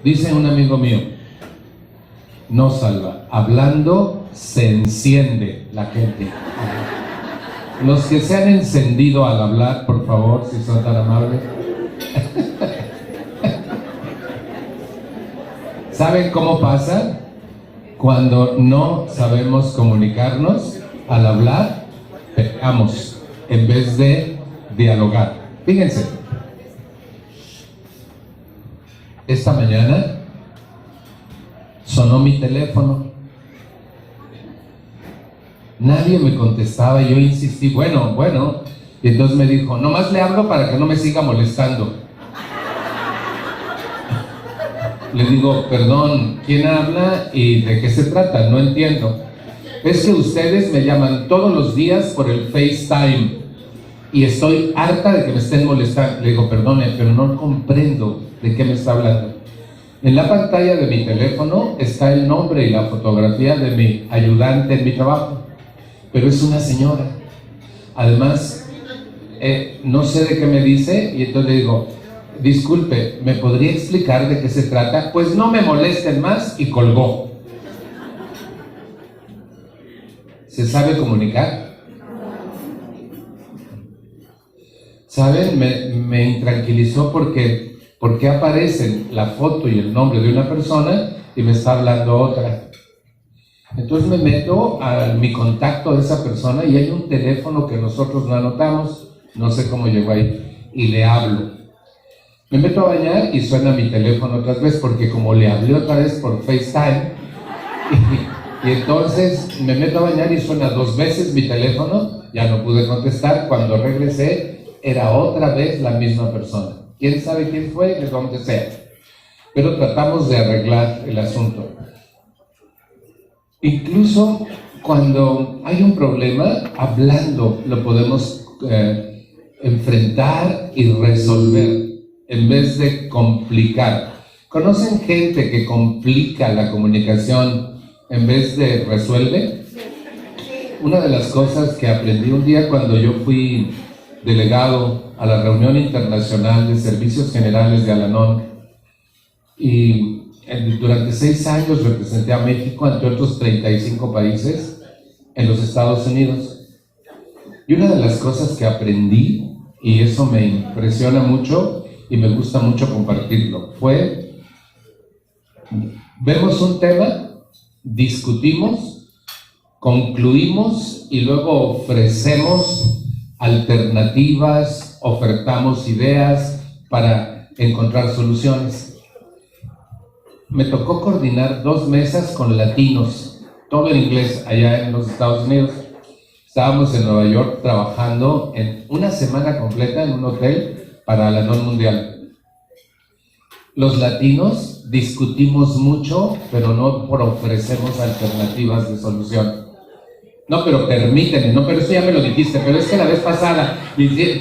Dice un amigo mío, no salva, hablando se enciende la gente. Los que se han encendido al hablar, por favor, si son tan amables. ¿Saben cómo pasa? Cuando no sabemos comunicarnos, al hablar, pecamos en vez de dialogar. Fíjense, esta mañana sonó mi teléfono. Nadie me contestaba y yo insistí, bueno, y entonces me dijo, nomás le hablo para que no me siga molestando. Le digo, perdón, ¿quién habla y de qué se trata? No entiendo. Es que ustedes me llaman todos los días por el FaceTime y estoy harta de que me estén molestando. Le digo, perdone, pero no comprendo de qué me está hablando. En la pantalla de mi teléfono está el nombre y la fotografía de mi ayudante en mi trabajo, pero es una señora. Además, no sé de qué me dice y entonces le digo, disculpe, ¿me podría explicar de qué se trata? Pues no me molesten más, y colgó. ¿Se sabe comunicar? ¿Saben? Me intranquilizó porque aparecen la foto y el nombre de una persona y me está hablando otra. Entonces me meto a mi contacto de esa persona y hay un teléfono que nosotros no anotamos, no sé cómo llegó ahí, y le hablo. Me meto a bañar y suena mi teléfono otra vez, porque como le hablé otra vez por FaceTime, y entonces me meto a bañar y suena 2 veces mi teléfono, ya no pude contestar. Cuando regresé, era otra vez la misma persona. ¿Quién sabe quién fue? De donde sea. Pero tratamos de arreglar el asunto. Incluso cuando hay un problema, hablando lo podemos enfrentar y resolver, en vez de complicar. ¿Conocen gente que complica la comunicación en vez de resuelve? Una de las cosas que aprendí un día cuando yo fui delegado a la reunión internacional de servicios generales de Al-Anon, y durante 6 años representé a México ante otros 35 países en los Estados Unidos. Y una de las cosas que aprendí, y eso me impresiona mucho y me gusta mucho compartirlo, fue: vemos un tema, discutimos, concluimos y luego ofrecemos alternativas, ofertamos ideas para encontrar soluciones. Me tocó coordinar 2 mesas con latinos, todo en inglés, allá en los Estados Unidos. Estábamos en Nueva York trabajando en una semana completa en un hotel para Al-Anon Mundial. Los latinos discutimos mucho, pero no ofrecemos alternativas de solución. No, pero permíteme, no, pero eso ya me lo dijiste, pero es que la vez pasada,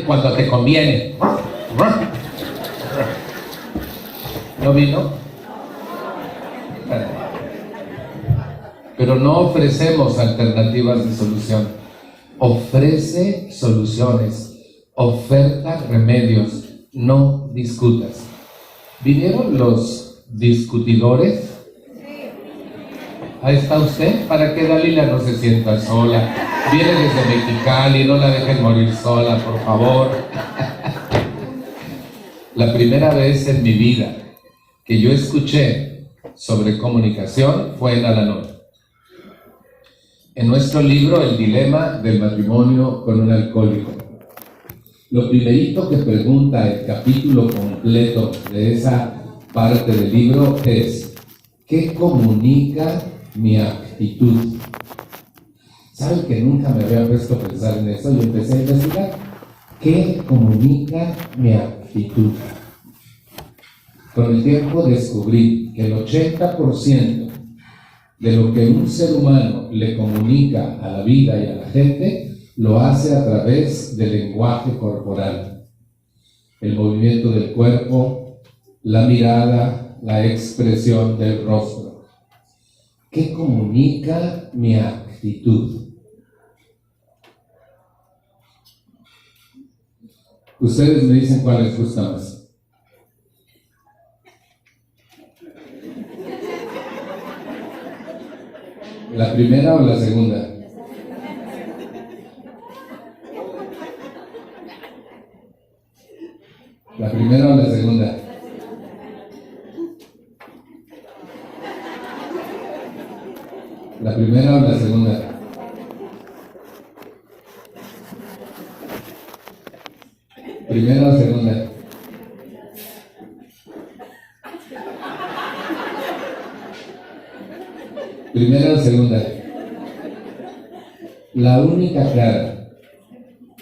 cuando te conviene. ¿No vino? Pero no ofrecemos alternativas de solución. Ofrece soluciones, oferta remedios, no discutas. ¿Vinieron los discutidores? Ahí está usted, para que Dalila no se sienta sola. Viene desde Mexicali, no la dejen morir sola, por favor. La primera vez en mi vida que yo escuché sobre comunicación fue en Al-Anon. En nuestro libro, El dilema del matrimonio con un alcohólico, lo primerito que pregunta el capítulo completo de esa parte del libro es: ¿qué comunica mi actitud? ¿Saben que nunca me había puesto a pensar en eso? Y empecé a investigar. ¿Qué comunica mi actitud? Con el tiempo descubrí que el 80% de lo que un ser humano le comunica a la vida y a la gente lo hace a través del lenguaje corporal. El movimiento del cuerpo, la mirada, la expresión del rostro. ¿Qué comunica mi actitud? Ustedes me dicen cuál les gusta más. ¿La primera o la segunda? ¿La primera o la segunda? ¿La primera o la segunda? ¿Primera o segunda? ¿Primera o segunda? La única cara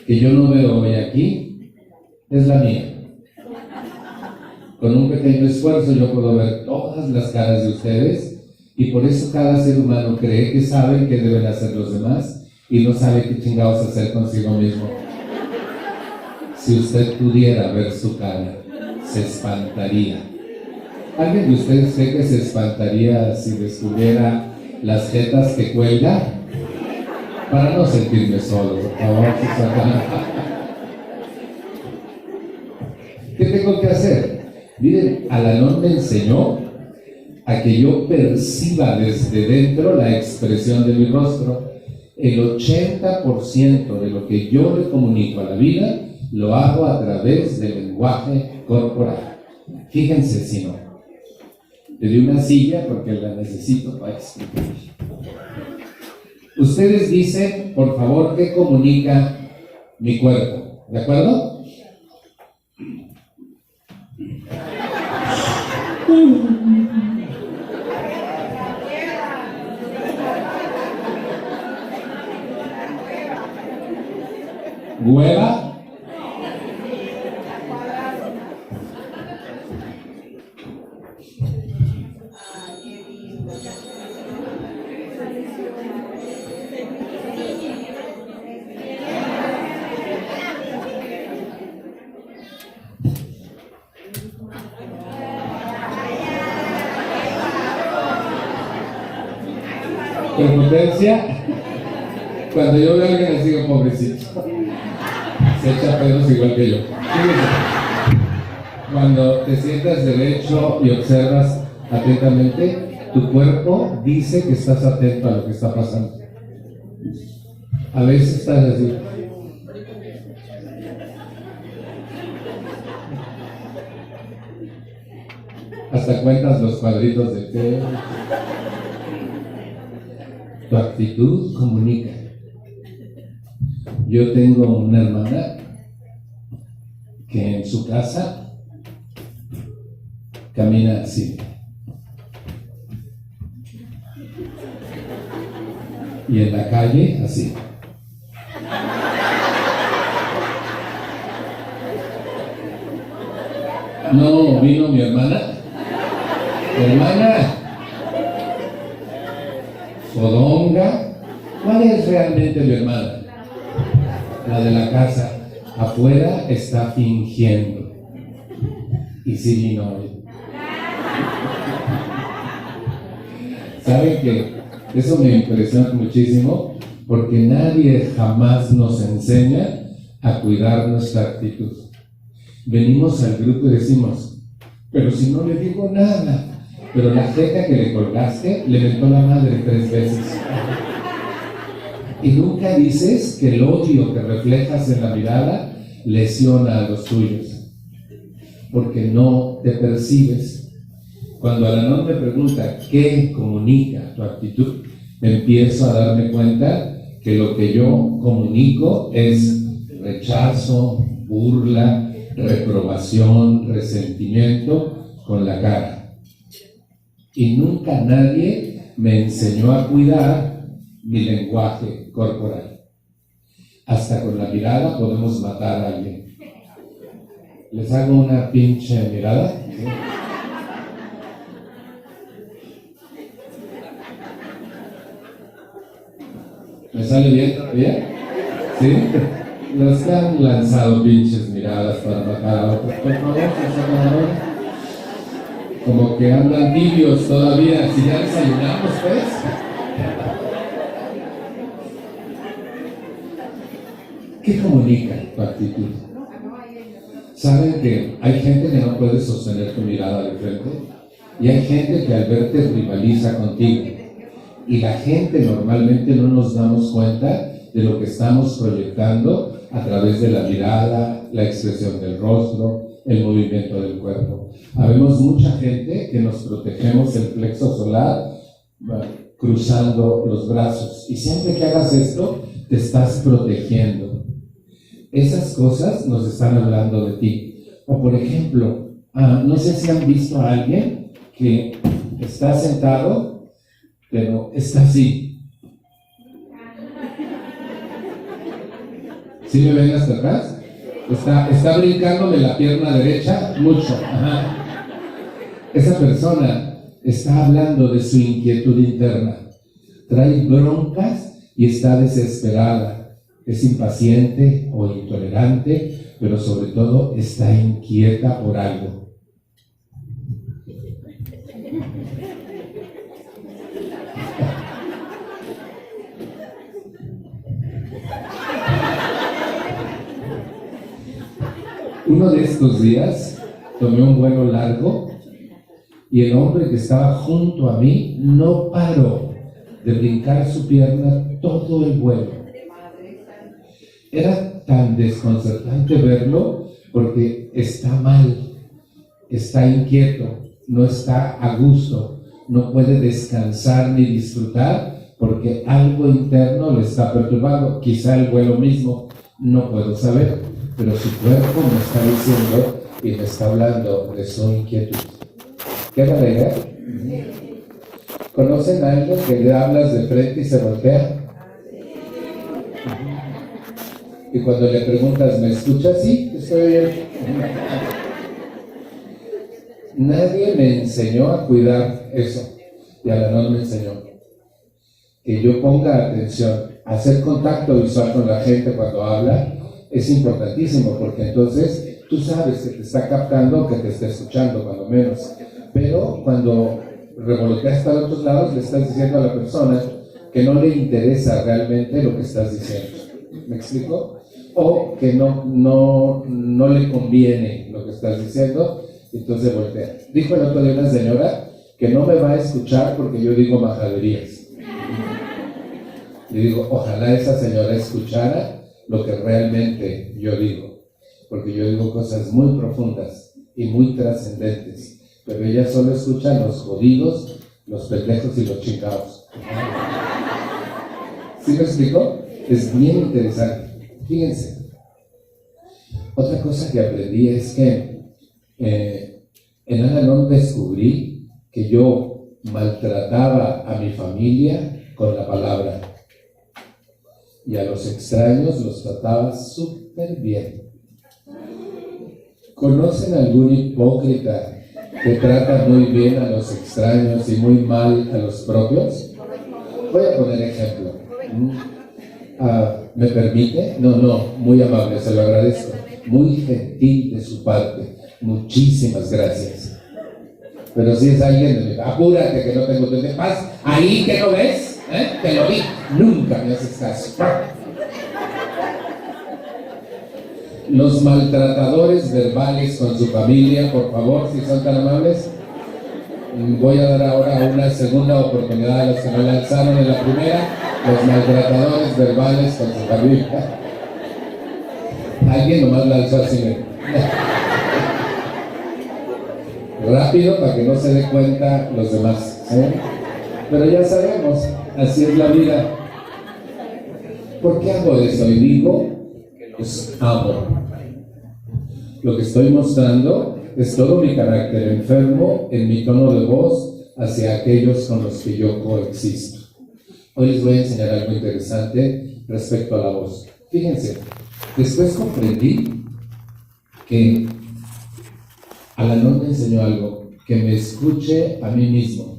que yo no veo hoy aquí es la mía. Con un pequeño esfuerzo yo puedo ver todas las caras de ustedes y por eso cada ser humano cree que sabe qué deben hacer los demás y no sabe qué chingados hacer consigo mismo. Si usted pudiera ver su cara, se espantaría. ¿Alguien de ustedes cree que se espantaría si descubriera las tetas que cuelga? Para no sentirme solo, por favor. ¿Qué tengo que hacer? Miren, Al-Anon me enseñó a que yo perciba desde dentro la expresión de mi rostro. El 80% de lo que yo le comunico a la vida lo hago a través del lenguaje corporal. Fíjense si no. Le di una silla porque la necesito para explicar. Ustedes dicen, por favor, ¿qué comunica mi cuerpo? ¿De acuerdo? ¿Hueva? Prepotencia. Cuando yo veo a alguien les digo, pobrecito, se echa pedos igual que yo. Cuando te sientas derecho y observas atentamente, tu cuerpo dice que estás atento a lo que está pasando. A veces estás así. Hasta cuentas los cuadritos de té. Tu actitud comunica. Yo tengo una hermana que en su casa camina así. Y en la calle así. No vino mi hermana. Hermana fodonga. ¿Cuál es realmente mi hermana? La de la casa. Afuera está fingiendo. Y sí vino hoy. ¿Saben qué? Eso me impresiona muchísimo porque nadie jamás nos enseña a cuidar nuestra actitud. Venimos al grupo y decimos, pero si no le digo nada, pero la jeta que le colgaste le mentó la madre 3 veces. Y nunca dices que el odio que reflejas en la mirada lesiona a los tuyos, porque no te percibes. Cuando Al-Anon me pregunta qué comunica tu actitud, empiezo a darme cuenta que lo que yo comunico es rechazo, burla, reprobación, resentimiento con la cara. Y nunca nadie me enseñó a cuidar mi lenguaje corporal. Hasta con la mirada podemos matar a alguien. Les hago una pinche mirada. ¿Sí? ¿Me sale bien todavía? ¿Sí? Los que han lanzado pinches miradas para matar a otros, por favor, como que andan tibios todavía. Si ya desayunamos, pues. ¿Qué comunica tu actitud? ¿Saben que hay gente que no puede sostener tu mirada de frente? Y hay gente que al verte rivaliza contigo. Y la gente normalmente no nos damos cuenta de lo que estamos proyectando a través de la mirada, la expresión del rostro, el movimiento del cuerpo. Habemos mucha gente que nos protegemos el plexo solar cruzando los brazos, y siempre que hagas esto te estás protegiendo. Esas cosas nos están hablando de ti. O por ejemplo, no sé si han visto a alguien que está sentado pero está así. ¿Sí me ven hasta atrás? Está brincándome la pierna derecha mucho. Ajá. Esa persona está hablando de su inquietud interna. Trae broncas y está desesperada. Es impaciente o intolerante, pero sobre todo está inquieta por algo. Uno de estos días tomé un vuelo largo y el hombre que estaba junto a mí no paró de brincar su pierna todo el vuelo. Era tan desconcertante verlo porque está mal, está inquieto, no está a gusto, no puede descansar ni disfrutar porque algo interno le está perturbando, quizá el vuelo mismo, no puedo saber. Pero su cuerpo me está diciendo y me está hablando de su inquietud. ¿Qué manera? ¿Conocen a alguien que le hablas de frente y se voltea? Y cuando le preguntas, ¿me escuchas? Sí, estoy bien. Nadie me enseñó a cuidar eso. Y Alanón me enseñó que yo ponga atención, hacer contacto visual con la gente cuando habla. Es importantísimo porque entonces tú sabes que te está captando, que te está escuchando cuando menos, pero cuando revoloteas para otros lados le estás diciendo a la persona que no le interesa realmente lo que estás diciendo. ¿Me explico? O que no le conviene lo que estás diciendo, entonces voltea. Dijo el otro día una señora que no me va a escuchar porque yo digo majaderías. Le digo, ojalá esa señora escuchara lo que realmente yo digo, porque yo digo cosas muy profundas y muy trascendentes, pero ella solo escucha los jodidos, los pendejos y los chingados. ¿Sí me explico? Es bien interesante. Fíjense, otra cosa que aprendí es que en Al-Anon descubrí que yo maltrataba a mi familia con la palabra. Y a los extraños los trataba súper bien. ¿Conocen algún hipócrita que trata muy bien a los extraños y muy mal a los propios? Voy a poner ejemplo. ¿Me permite? No, muy amable, se lo agradezco. Muy gentil de su parte. Muchísimas gracias. Pero si es alguien, apúrate que no tengo tiempo de paz. Ahí que no ves. Te lo di, nunca me haces caso. Los maltratadores verbales con su familia, por favor, si son tan amables. Voy a dar ahora una segunda oportunidad a los que no lanzaron en la primera. Los maltratadores verbales con su familia. Alguien nomás lanzó así. Rápido para que no se dé cuenta los demás. Pero ya sabemos, así es la vida. ¿Por qué hago eso? Y digo, pues amo. Lo que estoy mostrando es todo mi carácter enfermo en mi tono de voz hacia aquellos con los que yo coexisto. Hoy les voy a enseñar algo interesante respecto a la voz. Fíjense, después comprendí que Al-Anon me enseñó algo, que me escuche a mí mismo.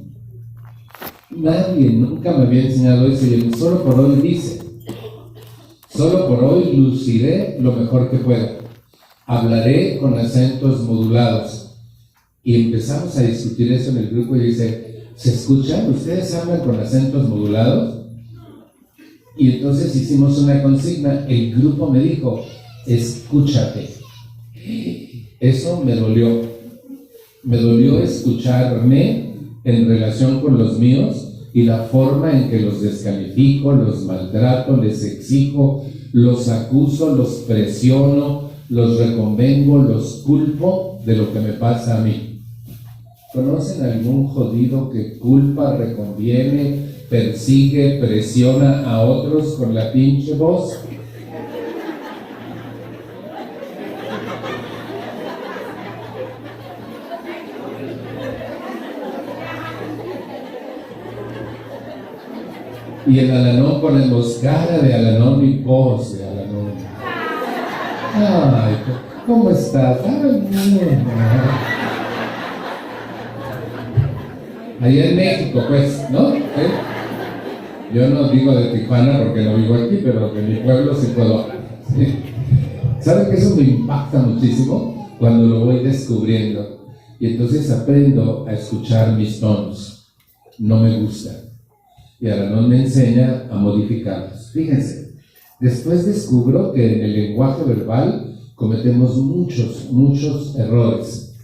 Nadie nunca me había enseñado eso y él solo por hoy dice, solo por hoy luciré lo mejor que pueda. Hablaré con acentos modulados. Y empezamos a discutir eso en el grupo y dice, ¿se escuchan? ¿Ustedes hablan con acentos modulados? Y entonces hicimos una consigna. El grupo me dijo, escúchate. Eso me dolió. Me dolió escucharme en relación con los míos y la forma en que los descalifico, los maltrato, les exijo, los acuso, los presiono, los reconvengo, los culpo de lo que me pasa a mí. ¿Conocen algún jodido que culpa, reconviene, persigue, presiona a otros con la pinche voz? Y en Al-Anon ponemos cara de Al-Anon y voz de Al-Anon. Ay, ¿cómo estás? Ay, allá en México, pues, ¿no? Yo no digo de Tijuana porque no vivo aquí, pero de mi pueblo sí puedo hablar. ¿Sí? ¿Saben que eso me impacta muchísimo cuando lo voy descubriendo? Y entonces aprendo a escuchar mis tonos. No me gusta. Y Al-Anon me enseña a modificarlos. Fíjense, después descubro que en el lenguaje verbal cometemos muchos errores.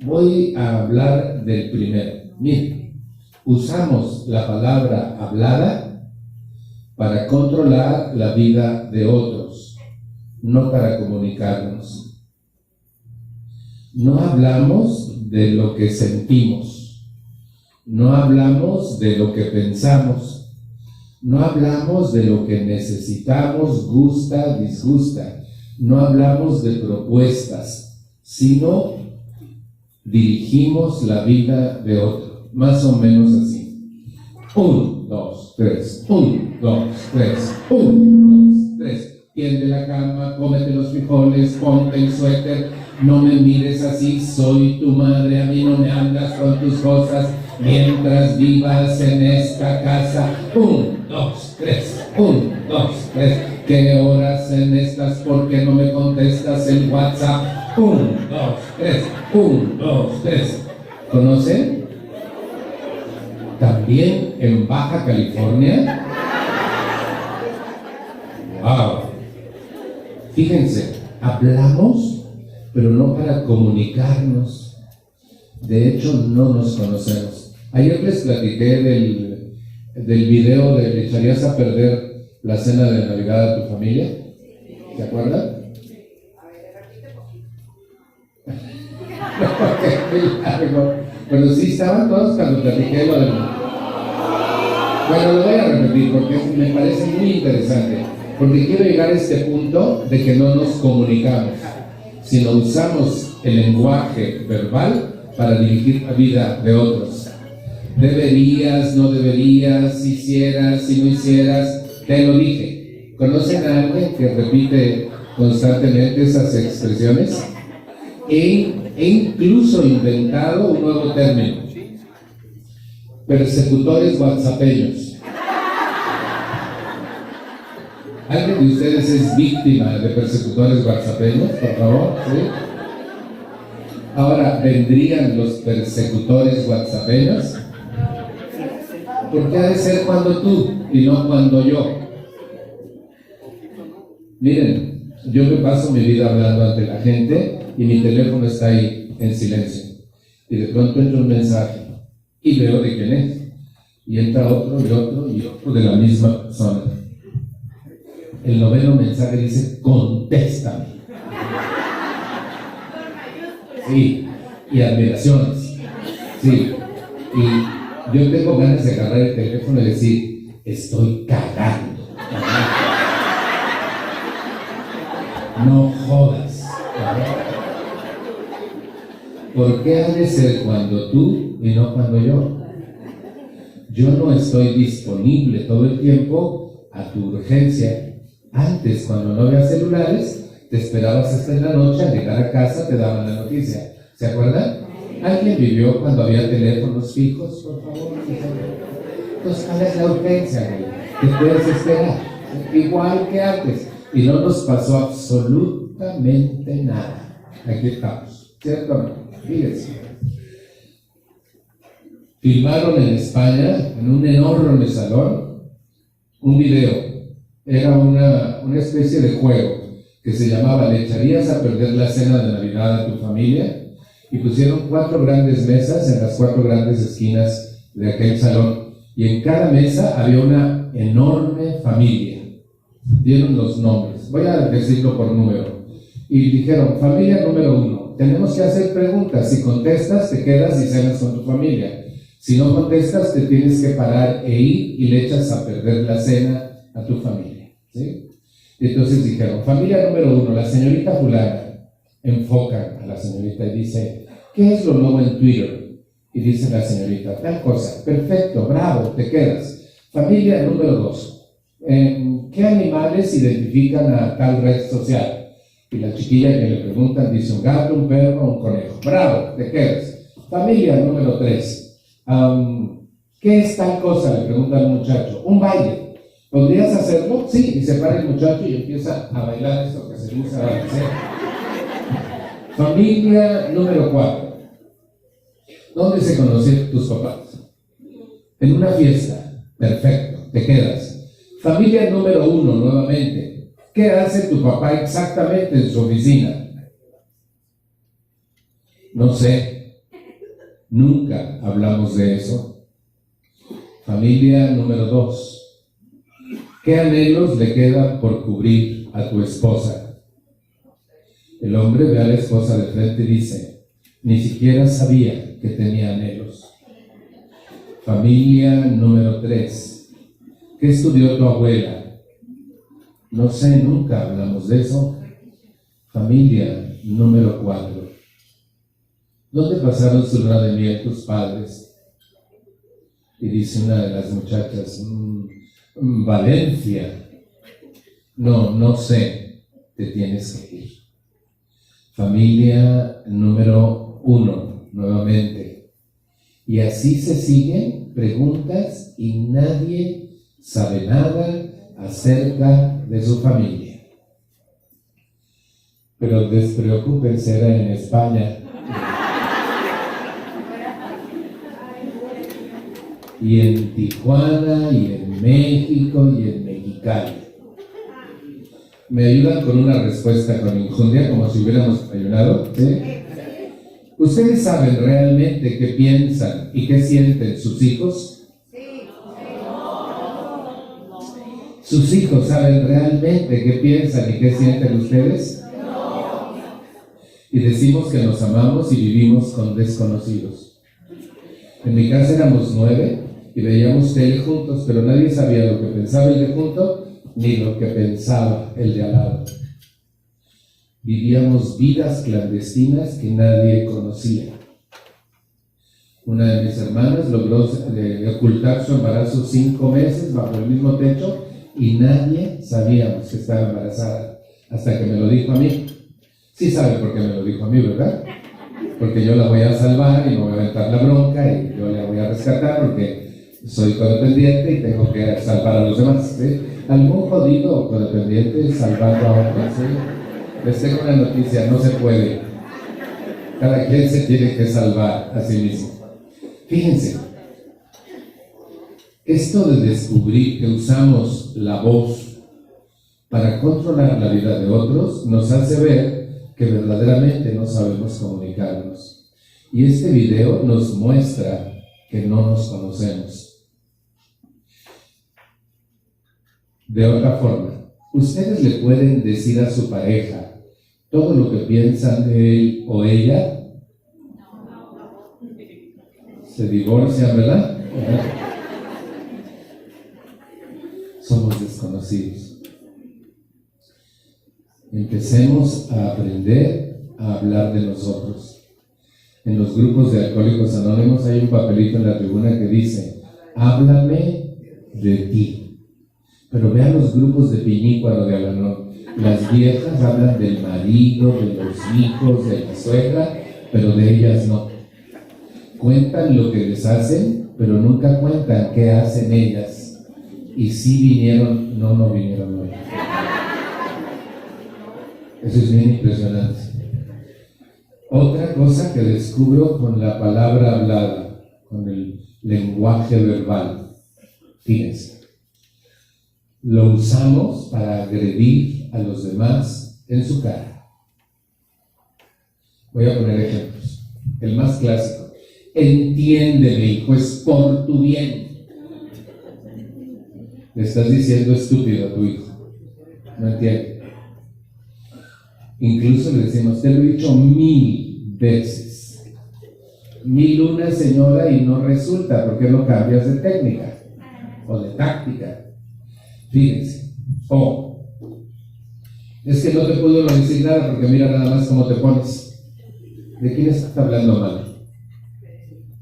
Voy a hablar del primero. Miren, usamos la palabra hablada para controlar la vida de otros, no para comunicarnos. No hablamos de lo que sentimos. No hablamos de lo que pensamos, no hablamos de lo que necesitamos, gusta, disgusta, no hablamos de propuestas, sino dirigimos la vida de otro, más o menos así. 1, 2, 3, 1, 2, 3, 1, 2, 3. Tiende la cama, cómete los frijoles, ponte el suéter, no me mires así, soy tu madre, a mí no me andas con tus cosas. Mientras vivas en esta casa, 1, 2, 3, 1, 2, 3. ¿Qué horas en estas? ¿Por qué no me contestas el WhatsApp? 1, 2, 3, 1, 2, 3. ¿Conocen? También en Baja California. ¡Wow! Fíjense, hablamos, pero no para comunicarnos. De hecho, no nos conocemos. Ayer les platiqué del video de ¿le echarías a perder la cena de Navidad a tu familia? ¿Se acuerdan? A ver, repite poquito. No, porque es muy largo. Pero sí estaban todos cuando platiqué lo del... Bueno, lo voy a repetir porque me parece muy interesante. Porque quiero llegar a este punto de que no nos comunicamos, sino usamos el lenguaje verbal para dirigir la vida de otros. Deberías, no deberías, hicieras, si no hicieras, te lo dije. ¿Conocen a alguien que repite constantemente esas expresiones? He incluso inventado un nuevo término: persecutores whatsappeños. ¿Alguien de ustedes es víctima de persecutores whatsappeños, por favor? ¿Sí? Ahora, ¿vendrían los persecutores whatsappeños? ¿Por qué ha de ser cuando tú y no cuando yo? Miren, yo me paso mi vida hablando ante la gente y mi teléfono está ahí en silencio. Y de pronto entra un mensaje y veo de quién es. Y entra otro y otro y otro de la misma persona. El 9º mensaje dice: contéstame. Sí, y admiraciones. Sí, y yo tengo ganas de agarrar el teléfono y decir: estoy cagando. No jodas. ¿Por qué ha de ser cuando tú y no cuando yo? Yo no estoy disponible todo el tiempo a tu urgencia. Antes, cuando no había celulares, te esperabas hasta en la noche, al llegar a casa te daban la noticia. ¿Se acuerdan? ¿Alguien vivió cuando había teléfonos fijos, por favor? Entonces, ¿cuál es la urgencia, güey? Te puedes esperar, igual que antes. Y no nos pasó absolutamente nada. Aquí estamos, ¿cierto? Fíjense. Filmaron en España, en un enorme salón, un video. Era una especie de juego que se llamaba ¿le echarías a perder la cena de Navidad a tu familia? Y pusieron 4 grandes mesas en las 4 grandes esquinas de aquel salón. Y en cada mesa había una enorme familia. Dieron los nombres. Voy a decirlo por número. Y dijeron, familia número 1, tenemos que hacer preguntas. Si contestas, te quedas y cenas con tu familia. Si no contestas, te tienes que parar e ir y le echas a perder la cena a tu familia. ¿Sí? Y entonces dijeron, familia número 1, la señorita fulana. Enfocan a la señorita y dice, ¿qué es lo nuevo en Twitter? Y dice la señorita, tal cosa. Perfecto, bravo, te quedas. Familia número 2, ¿qué animales identifican a tal red social? Y la chiquilla que le preguntan dice, un gato, un perro, un conejo. Bravo, te quedas. Familia número 3, ¿qué es tal cosa? Le pregunta al muchacho. Un baile. ¿Podrías hacerlo? Sí. Y se para el muchacho y empieza a bailar esto que se usa a hacer. Familia número 4. ¿Dónde se conocieron tus papás? En una fiesta. Perfecto, te quedas. Familia número 1, nuevamente. ¿Qué hace tu papá exactamente en su oficina? No sé. Nunca hablamos de eso. Familia número 2. ¿Qué anhelos le quedan por cubrir a tu esposa? El hombre ve a la esposa de frente y dice, ni siquiera sabía que tenía anhelos. Familia número 3. ¿Qué estudió tu abuela? No sé, nunca hablamos de eso. Familia número 4. ¿Dónde pasaron su luna de miel tus padres? Y dice una de las muchachas, Valencia. No sé, te tienes que ir. Familia número 1, nuevamente. Y así se siguen preguntas y nadie sabe nada acerca de su familia. Pero despreocúpense, era en España. Y en Tijuana, y en México, y en Mexicali. ¿Me ayudan con una respuesta con injundia, como si hubiéramos ayunado? ¿Sí? ¿Ustedes saben realmente qué piensan y qué sienten sus hijos? ¿Sus hijos saben realmente qué piensan y qué sienten ustedes? Y decimos que nos amamos y vivimos con desconocidos. En mi casa éramos 9 y veíamos tele juntos, pero nadie sabía lo que pensaba el de junto ni lo que pensaba el de al lado. Vivíamos vidas clandestinas que nadie conocía. Una de mis hermanas logró ocultar su embarazo 5 meses bajo el mismo techo y nadie sabíamos que estaba embarazada hasta que me lo dijo a mí. Sí sabe por qué me lo dijo a mí, ¿verdad? Porque yo la voy a salvar y me voy a aventar la bronca y yo la voy a rescatar porque soy codependiente y tengo que salvar a los demás, ¿sí? ¿Algún jodido codependiente salvando a otros? ¿Sí? Les tengo una noticia, no se puede. Cada quien se tiene que salvar a sí mismo. Fíjense, esto de descubrir que usamos la voz para controlar la vida de otros nos hace ver que verdaderamente no sabemos comunicarnos. Y este video nos muestra que no nos conocemos. De otra forma, ustedes le pueden decir a su pareja todo lo que piensan de él o ella. Se divorcian, ¿verdad? Somos desconocidos. Empecemos a aprender a hablar de nosotros. En los grupos de Alcohólicos Anónimos hay un papelito en la tribuna que dice, háblame de ti. Pero vean los grupos de Piñícuaro de Alanón. Las viejas hablan del marido, de los hijos, de la suegra, pero de ellas no. Cuentan lo que les hacen, pero nunca cuentan qué hacen ellas. Y si vinieron, no vinieron hoy. Eso es bien impresionante. Otra cosa que descubro con la palabra hablada, con el lenguaje verbal. Fíjense. Lo usamos para agredir a los demás en su cara. Voy a poner ejemplos. El más clásico. Entiéndeme, hijo, es por tu bien. Le estás diciendo estúpido a tu hijo. No entiende. Incluso le decimos, te lo he dicho 1000 veces. 1001, señora, y no resulta. ¿Por qué no cambias de técnica? O de táctica. Fíjense. Es que no te puedo decir nada porque mira nada más cómo te pones. ¿De quién estás hablando mal?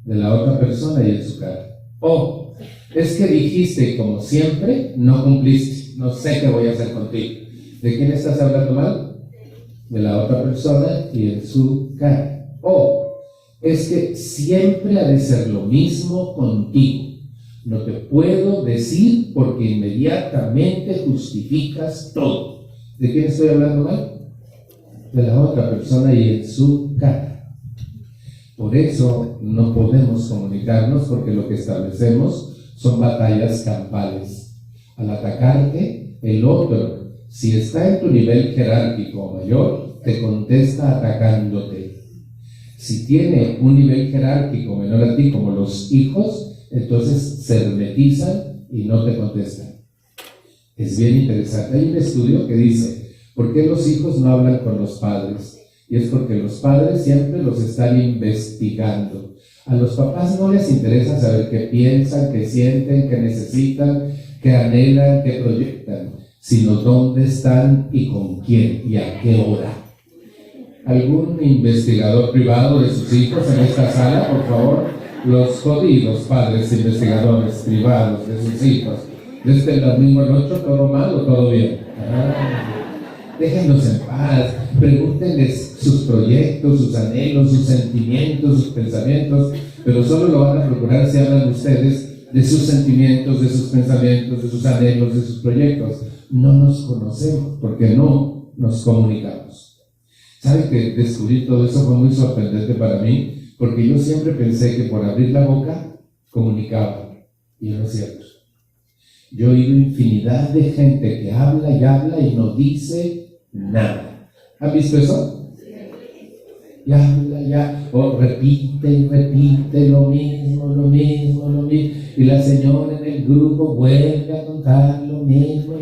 De la otra persona y en su cara. Es que dijiste como siempre, no cumpliste. No sé qué voy a hacer contigo. ¿De quién estás hablando mal? De la otra persona y en su cara. Es que siempre ha de ser lo mismo contigo. No te puedo decir porque inmediatamente justificas todo. ¿De quién estoy hablando mal? De la otra persona y en su cara. Por eso no podemos comunicarnos, porque lo que establecemos son batallas campales. Al atacarte, el otro, si está en tu nivel jerárquico mayor, te contesta atacándote. Si tiene un nivel jerárquico menor a ti, como los hijos, entonces se hermetizan y no te contestan. Es bien interesante. Hay un estudio que dice, ¿por qué los hijos no hablan con los padres? Y es porque los padres siempre los están investigando. A los papás no les interesa saber qué piensan, qué sienten, qué necesitan, qué anhelan, qué proyectan, sino dónde están y con quién y a qué hora. ¿Algún investigador privado de sus hijos en esta sala, por favor? Los jodidos padres investigadores privados de sus hijos. ¿Desde el domingo al 8 todo mal o todo bien? Déjenlos en paz, pregúntenles sus proyectos, sus anhelos, sus sentimientos, sus pensamientos, pero solo lo van a procurar si hablan ustedes de sus sentimientos, de sus pensamientos, de sus anhelos, de sus proyectos. No nos conocemos porque no nos comunicamos. ¿Saben que descubrir todo eso fue muy sorprendente para mí? Porque yo siempre pensé que por abrir la boca comunicaba, y no es cierto. Yo he oído infinidad de gente que habla y no dice nada. ¿Han visto eso? Y habla, repite y repite lo mismo. Y la señora en el grupo vuelve a contar lo mismo.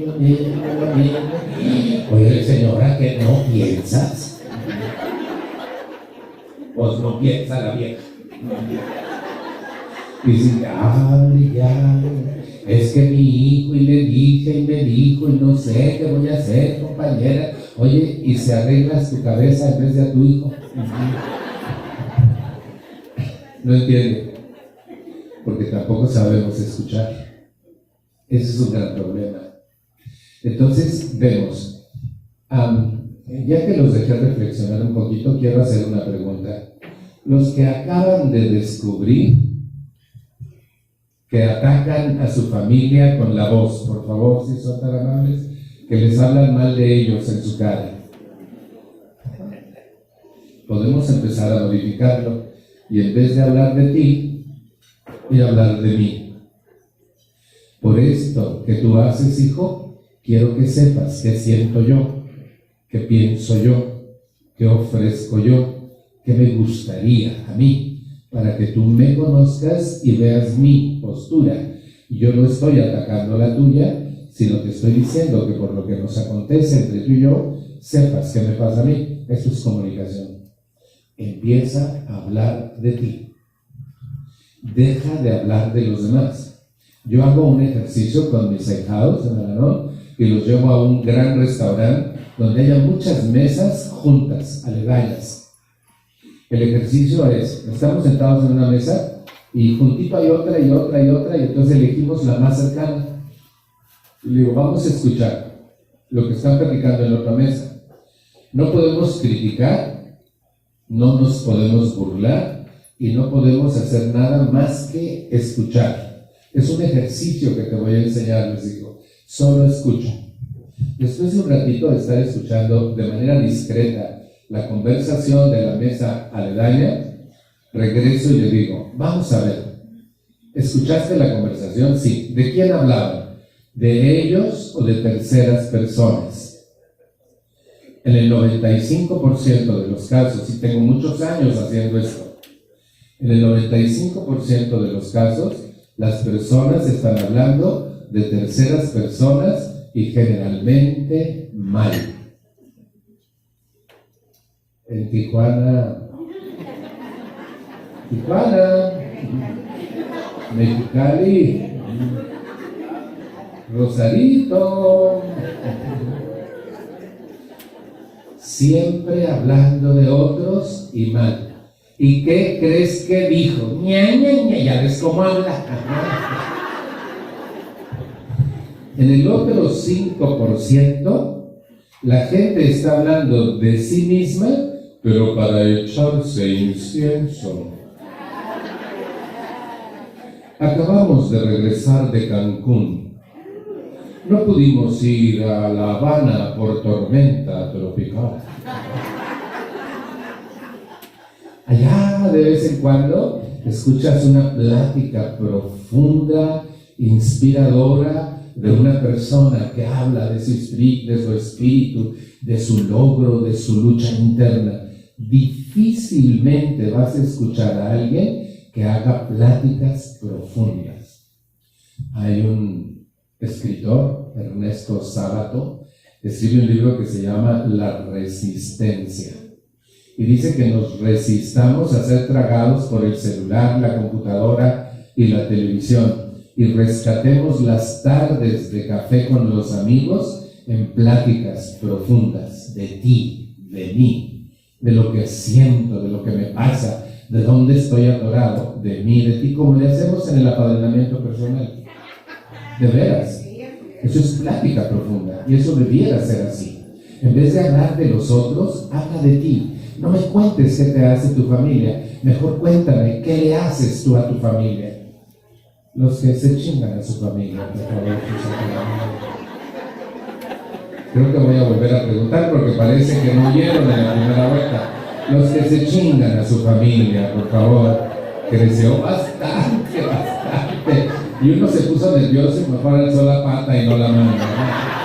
Oye, señora, ¿que no piensas? Pues no piensa la vieja. Y dice, ya. Es que mi hijo, y le dije, y me dijo, y no sé qué voy a hacer, compañera. Oye, ¿y si arreglas tu cabeza en vez de a tu hijo? No entiende. Porque tampoco sabemos escuchar. Ese es un gran problema. Entonces, vemos. Ya que los dejé reflexionar un poquito, quiero hacer una pregunta. Los que acaban de descubrir que atacan a su familia con la voz, por favor, si son tan amables, que les hablan mal de ellos en su cara. Podemos empezar a modificarlo y en vez de hablar de ti, voy a hablar de mí. Por esto que tú haces, hijo, quiero que sepas qué siento yo, qué pienso yo, qué ofrezco yo, qué me gustaría a mí, para que tú me conozcas y veas mi postura. Y yo no estoy atacando la tuya, sino que estoy diciendo que por lo que nos acontece entre tú y yo, sepas qué me pasa a mí. Eso es comunicación. Empieza a hablar de ti. Deja de hablar de los demás. Yo hago un ejercicio con mis ahijados en Alanón y los llevo a un gran restaurante donde haya muchas mesas juntas, aledañas. El ejercicio es, estamos sentados en una mesa y juntito hay otra y entonces elegimos la más cercana. Y le digo, vamos a escuchar lo que están platicando en la otra mesa. No podemos criticar, no nos podemos burlar y no podemos hacer nada más que escuchar. Es un ejercicio que te voy a enseñar, les digo. Solo escucha. Después de un ratito de estar escuchando de manera discreta la conversación de la mesa aledaña, regreso y le digo, vamos a ver, ¿escuchaste la conversación? Sí. ¿De quién hablaban? ¿De ellos o de terceras personas? En el 95% de los casos, y tengo muchos años haciendo esto, en el 95% de los casos, las personas están hablando de terceras personas y generalmente mal. En Tijuana, Mexicali, Rosarito, siempre hablando de otros y mal. ¿Y qué crees que dijo? Ña, ña, ña, ya ves cómo habla. En el otro 5%, la gente está hablando de sí misma, pero para echarse incienso. Acabamos de regresar de Cancún. No pudimos ir a La Habana por tormenta tropical. Allá de vez en cuando escuchas una plática profunda, inspiradora de una persona que habla de su espíritu, de su logro, de su lucha interna. Difícilmente vas a escuchar a alguien que haga pláticas profundas. Hay un escritor, Ernesto Sábato, escribe un libro que se llama La Resistencia. Y dice que nos resistamos a ser tragados por el celular, la computadora y la televisión. Y rescatemos las tardes de café con los amigos en pláticas profundas de ti, de mí, de lo que siento, de lo que me pasa, de dónde estoy atorado, de mí, de ti, como le hacemos en el apadrinamiento personal. De veras, eso es plática profunda y eso debiera ser así. En vez de hablar de los otros, habla de ti. No me cuentes qué te hace tu familia, mejor cuéntame qué le haces tú a tu familia. Los que se chingan a su familia, por favor. Creo que voy a volver a preguntar porque parece que no oyeron en la primera vuelta. Los que se chingan a su familia, por favor. Creció bastante. Y uno se puso nervioso y mejor alzó la pata y no la mano, ¿no?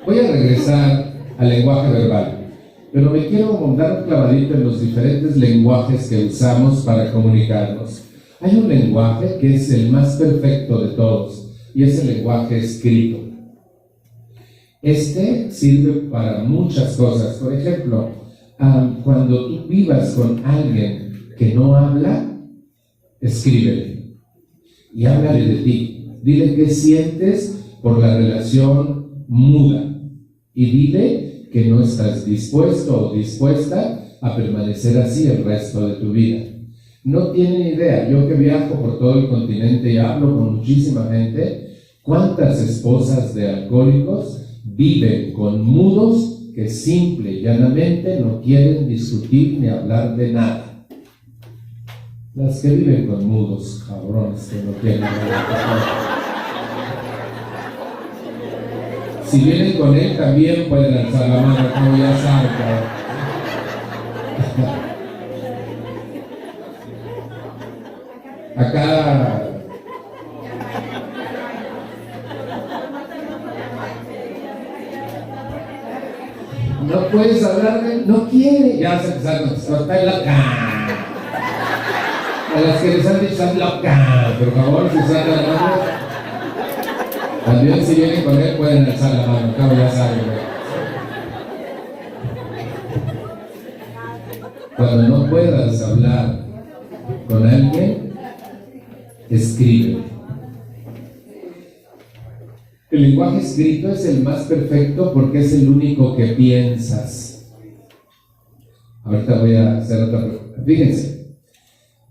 Voy a regresar al lenguaje verbal, pero me quiero dar un clavadito en los diferentes lenguajes que usamos para comunicarnos. Hay un lenguaje que es el más perfecto de todos, y es el lenguaje escrito. Este sirve para muchas cosas. Por ejemplo, cuando tú vivas con alguien que no habla, escríbele y háblale de ti. Dile qué sientes por la relación muda. Y dile que no estás dispuesto o dispuesta a permanecer así el resto de tu vida. No tienen idea, yo que viajo por todo el continente y hablo con muchísima gente, cuántas esposas de alcohólicos viven con mudos que simple y llanamente no quieren discutir ni hablar de nada. Las que viven con mudos, cabrones, que no quieren hablar de nada. Si vienen con él, también pueden alzar la mano, como ya saben. Acá no puedes hablar de él, no quiere. Ya se empezaron, está loca. A las que les han dicho, están loca, por favor, Susana, ¿no? También si vienen con él pueden alzar la mano, claro, ya saben. Cuando no puedas hablar con alguien, escribe. El lenguaje escrito es el más perfecto porque es el único que piensas. Ahorita voy a hacer otra pregunta. Fíjense,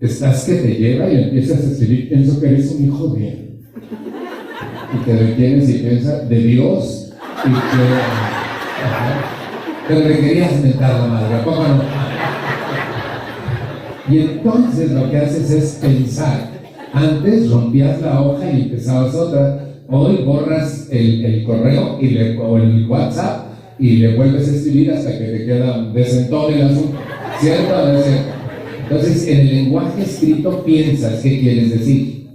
estás que te lleva y empiezas a escribir, pienso que eres un hijo de él. Y te detienes y piensas de Dios y que le querías mentar la madre, ¿cómo no? Y entonces lo que haces es pensar. Antes rompías la hoja y empezabas otra. Hoy borras el correo o el WhatsApp y le vuelves a escribir hasta que te queda desentón el asunto. ¿Cierto o no es cierto? Entonces en el lenguaje escrito piensas qué quieres decir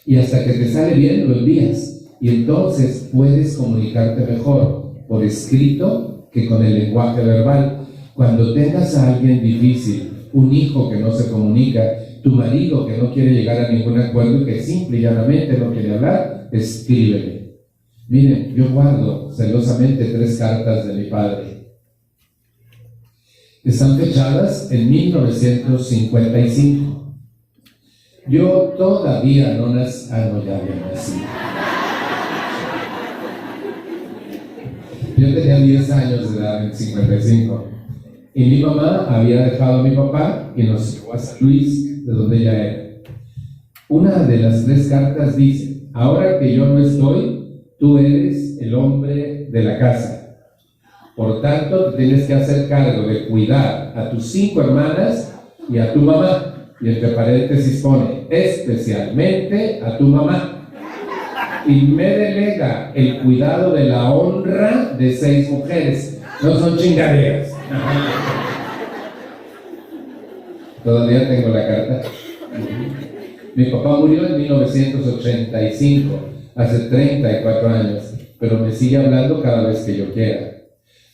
y hasta que te sale bien lo envías. Y entonces puedes comunicarte mejor por escrito que con el lenguaje verbal. Cuando tengas a alguien difícil, un hijo que no se comunica, Tu marido que no quiere llegar a ningún acuerdo y que simple y llanamente no quiere hablar, escríbele. Miren, yo guardo celosamente 3 cartas de mi padre. Están fechadas en 1955. Yo todavía no nací. No, ya había nacido. Yo tenía 10 años de edad en 55. Y mi mamá había dejado a mi papá y nos llevó a San Luis, de donde ella era. Una de las 3 cartas dice: ahora que yo no estoy, tú eres el hombre de la casa. Por tanto, te tienes que hacer cargo de cuidar a tus 5 hermanas y a tu mamá. Y entre paréntesis pone, especialmente a tu mamá. Y me delega el cuidado de la honra de 6 mujeres. No son chingaderas. Todavía tengo la carta. Mi papá murió en 1985, hace 34 años, pero me sigue hablando cada vez que yo quiera.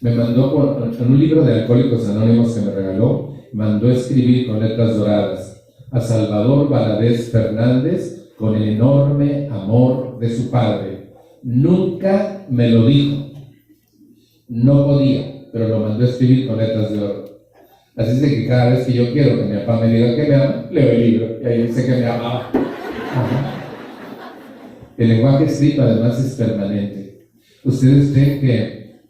Me mandó en un libro de Alcohólicos Anónimos que me regaló, mandó escribir con letras doradas a Salvador Valadez Fernández con el enorme amor de su padre. Nunca me lo dijo, no podía, pero lo mandó escribir con letras de oro. Así es de que cada vez que yo quiero que mi papá me diga que me ama, leo el libro y ahí dice que me amaba. El lenguaje escrito además es permanente. ¿Ustedes creen que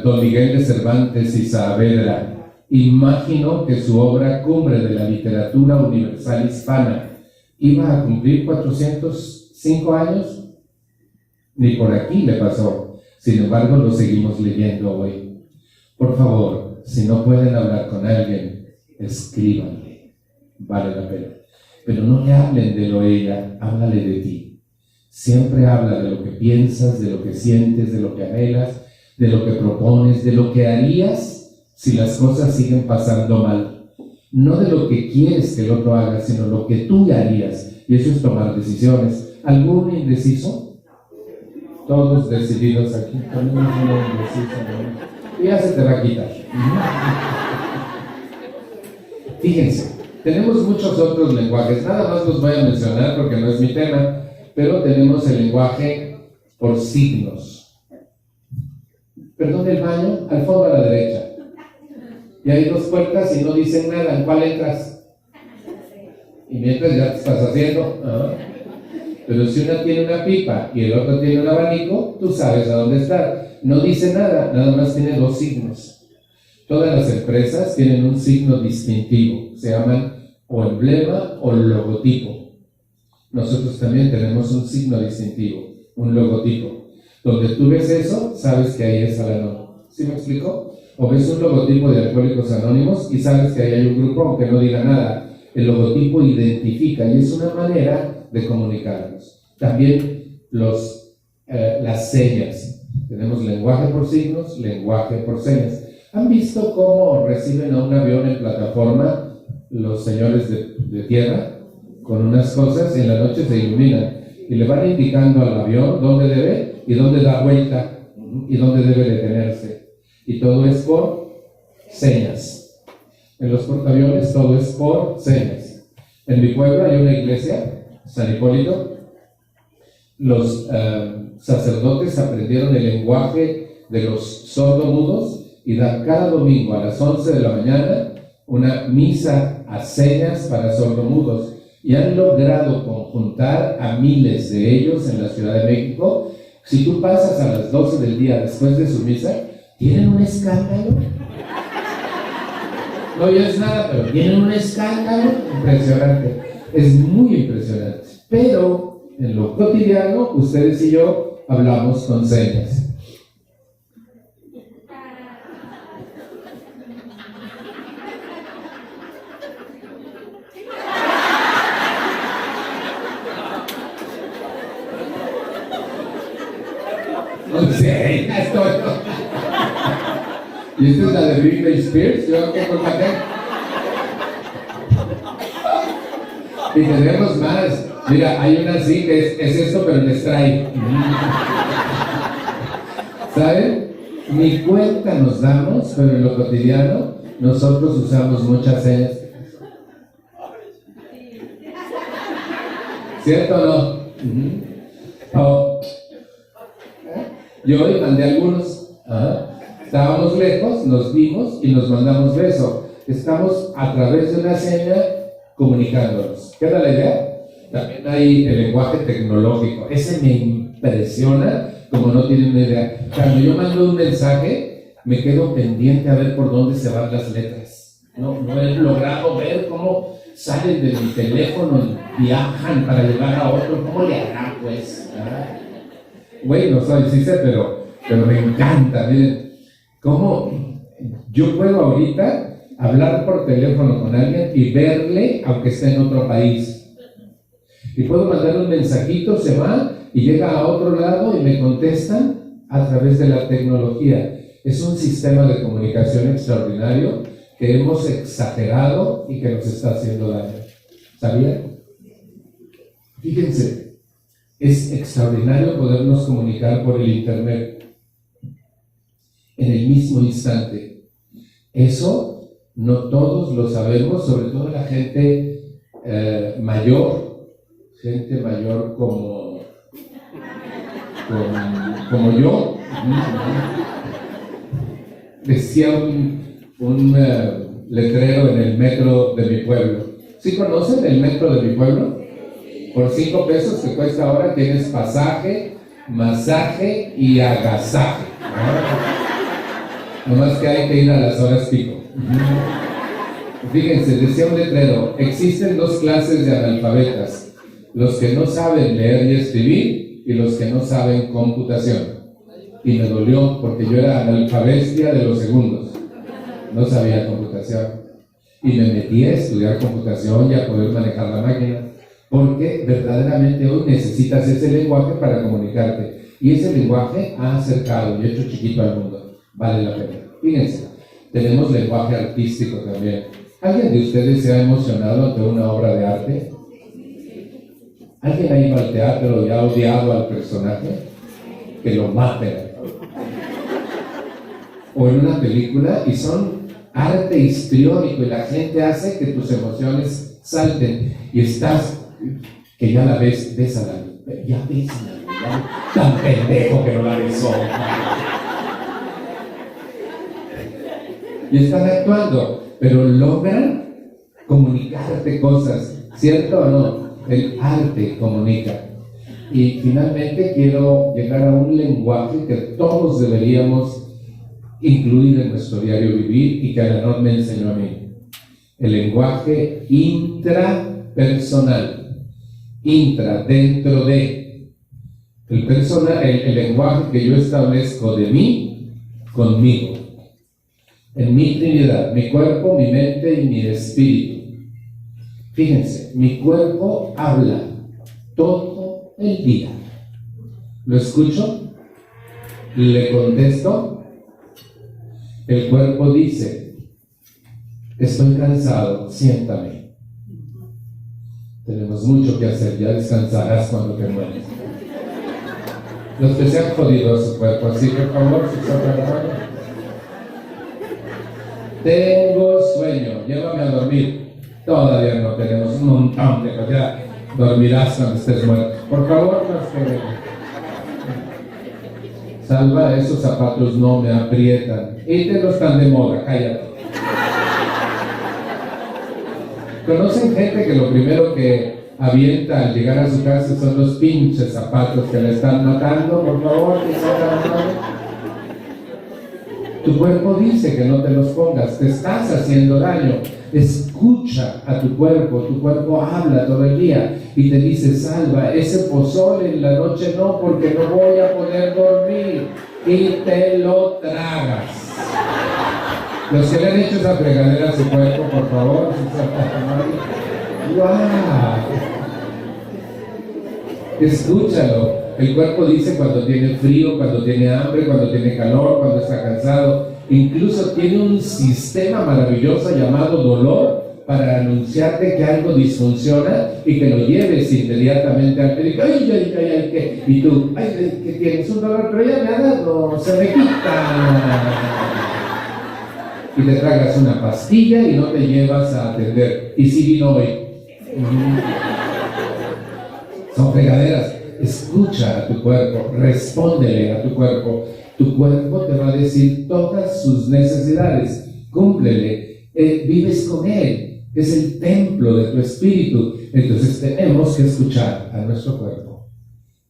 don Miguel de Cervantes y Saavedra imaginó que su obra cumbre de la literatura universal hispana iba a cumplir 405 años? Ni por aquí le pasó. Sin embargo, lo seguimos leyendo hoy. Por favor, si no pueden hablar con alguien, escríbanle. Vale la pena. Pero no le hablen de lo ella, háblale de ti. Siempre habla de lo que piensas, de lo que sientes, de lo que anhelas, de lo que propones, de lo que harías si las cosas siguen pasando mal. No de lo que quieres que el otro haga, sino lo que tú harías. Y eso es tomar decisiones. ¿Algún indeciso? Todos decididos aquí. Y ya se te va a quitar. Fíjense, tenemos muchos otros lenguajes. Nada más los voy a mencionar porque no es mi tema, pero tenemos el lenguaje por signos. Perdón, el baño, al fondo a la derecha. Y hay 2 puertas y no dicen nada. ¿En cuál entras? Y mientras ya te estás haciendo. Pero si una tiene una pipa y el otro tiene un abanico, tú sabes a dónde estar. No dice nada, nada más tiene 2 signos. Todas las empresas tienen un signo distintivo. Se llaman o emblema o logotipo. Nosotros también tenemos un signo distintivo, un logotipo. Donde tú ves eso, sabes que ahí es Al-Anon. ¿Sí me explico? O ves un logotipo de Alcohólicos Anónimos y sabes que ahí hay un grupo, aunque no diga nada. El logotipo identifica y es una manera de comunicarnos. También las señas. Tenemos lenguaje por signos, lenguaje por señas. ¿Han visto cómo reciben a un avión en plataforma los señores de tierra? Con unas cosas y en la noche se iluminan. Y le van indicando al avión dónde debe y dónde da vuelta y dónde debe detenerse. Y todo es por señas. En los portaaviones todo es por señas. En mi pueblo hay una iglesia, San Hipólito. Los sacerdotes aprendieron el lenguaje de los sordomudos y dan cada domingo a las 11 de la mañana una misa a señas para sordomudos. Y han logrado conjuntar a miles de ellos en la Ciudad de México. Si tú pasas a las 12 del día después de su misa, tienen un escándalo. No oyes nada, pero tienen un escándalo impresionante. Es muy impresionante. Pero en lo cotidiano, ustedes y yo hablamos con señas. Y esta es la de Britney Spears. Yo qué colgate. Y tenemos más. Mira, hay una así que es esto, pero en strike. ¿Saben? Ni cuenta nos damos, pero en lo cotidiano nosotros usamos muchas señas. ¿Cierto o no? Oh. Yo hoy mandé algunos. Estábamos lejos, nos vimos y nos mandamos beso. Estamos a través de una seña comunicándonos. ¿Qué era la idea? También hay el lenguaje tecnológico. Ese me impresiona como no tienen una idea. Cuando yo mando un mensaje, me quedo pendiente a ver por dónde se van las letras. No he logrado ver cómo salen de mi teléfono y viajan para llegar a otro. ¿Cómo le harán, pues? Güey, no soy, sí sé, pero me encanta. Miren, cómo yo puedo ahorita hablar por teléfono con alguien y verle, aunque esté en otro país. Y puedo mandar un mensajito, se va y llega a otro lado y me contestan a través de la tecnología. Es un sistema de comunicación extraordinario que hemos exagerado y que nos está haciendo daño. ¿Sabían? Fíjense, es extraordinario podernos comunicar por el internet en el mismo instante. Eso no todos lo sabemos, sobre todo la gente mayor como yo. Decía un letrero en el metro de mi pueblo. ¿Sí conocen el metro de mi pueblo? Por 5 pesos que cuesta ahora tienes pasaje, masaje y agasaje. Nomás que hay que ir a las horas pico. Fíjense, decía un letrero, existen 2 clases de analfabetas. Los que no saben leer y escribir y los que no saben computación. Y me dolió porque yo era analfabestia de los segundos. No sabía computación. Y me metí a estudiar computación y a poder manejar la máquina. Porque verdaderamente hoy necesitas ese lenguaje para comunicarte. Y ese lenguaje ha acercado y hecho chiquito al mundo. Vale la pena. Fíjense, tenemos lenguaje artístico también. ¿Alguien de ustedes se ha emocionado ante una obra de arte? ¿Alguien ha ido al teatro y ha odiado al personaje? Que lo maten. O en una película y son arte histriónico y la gente hace que tus emociones salten y estás, que ya la ves a la, ya tan pendejo que no la besó. Y están actuando, pero logran comunicarte cosas, ¿cierto o no? El arte comunica. Y finalmente quiero llegar a un lenguaje que todos deberíamos incluir en nuestro diario vivir y que Alanón me enseñó a mí. El lenguaje intrapersonal. Intra, dentro de. El lenguaje que yo establezco de mí, conmigo. En mi Trinidad, mi cuerpo, mi mente y mi espíritu. Fíjense, mi cuerpo habla todo el día. ¿Lo escucho? ¿Le contesto? El cuerpo dice, estoy cansado, siéntame. Tenemos mucho que hacer, ya descansarás cuando te mueres. Los que se han jodido a su cuerpo, así por favor, si está cansado. Tengo sueño, llévame a dormir. Todavía no tenemos un montón de cosas. Ya dormirás cuando estés muerto. Por favor, no esperen. Salva, esos zapatos no me aprietan. Y te no están de moda, cállate. ¿Conocen gente que lo primero que avienta al llegar a su casa son los pinches zapatos que le están matando? Por favor, que salgan. Tu cuerpo dice que no te los pongas, te estás haciendo daño. Escucha a tu cuerpo habla todo el día y te dice, Salva, ese pozole en la noche no, porque no voy a poder dormir, y te lo tragas. Los que le han hecho esa fregadera a su cuerpo, por favor, ¡wow! Escúchalo. El cuerpo dice cuando tiene frío, cuando tiene hambre, cuando tiene calor, cuando está cansado. Incluso tiene un sistema maravilloso llamado dolor para anunciarte que algo disfunciona y que lo lleves inmediatamente al médico. ¡Ay, qué! Y tú, ¡ay, que tienes un dolor! Pero ya me ha dado, se me quita. Y te tragas una pastilla y no te llevas a atender. Y sí vino hoy. son fregaderas. Escucha a tu cuerpo, respóndele a tu cuerpo. Tu cuerpo te va a decir todas sus necesidades, cúmplele, vives con él, es el templo de tu espíritu. Entonces tenemos que escuchar a nuestro cuerpo.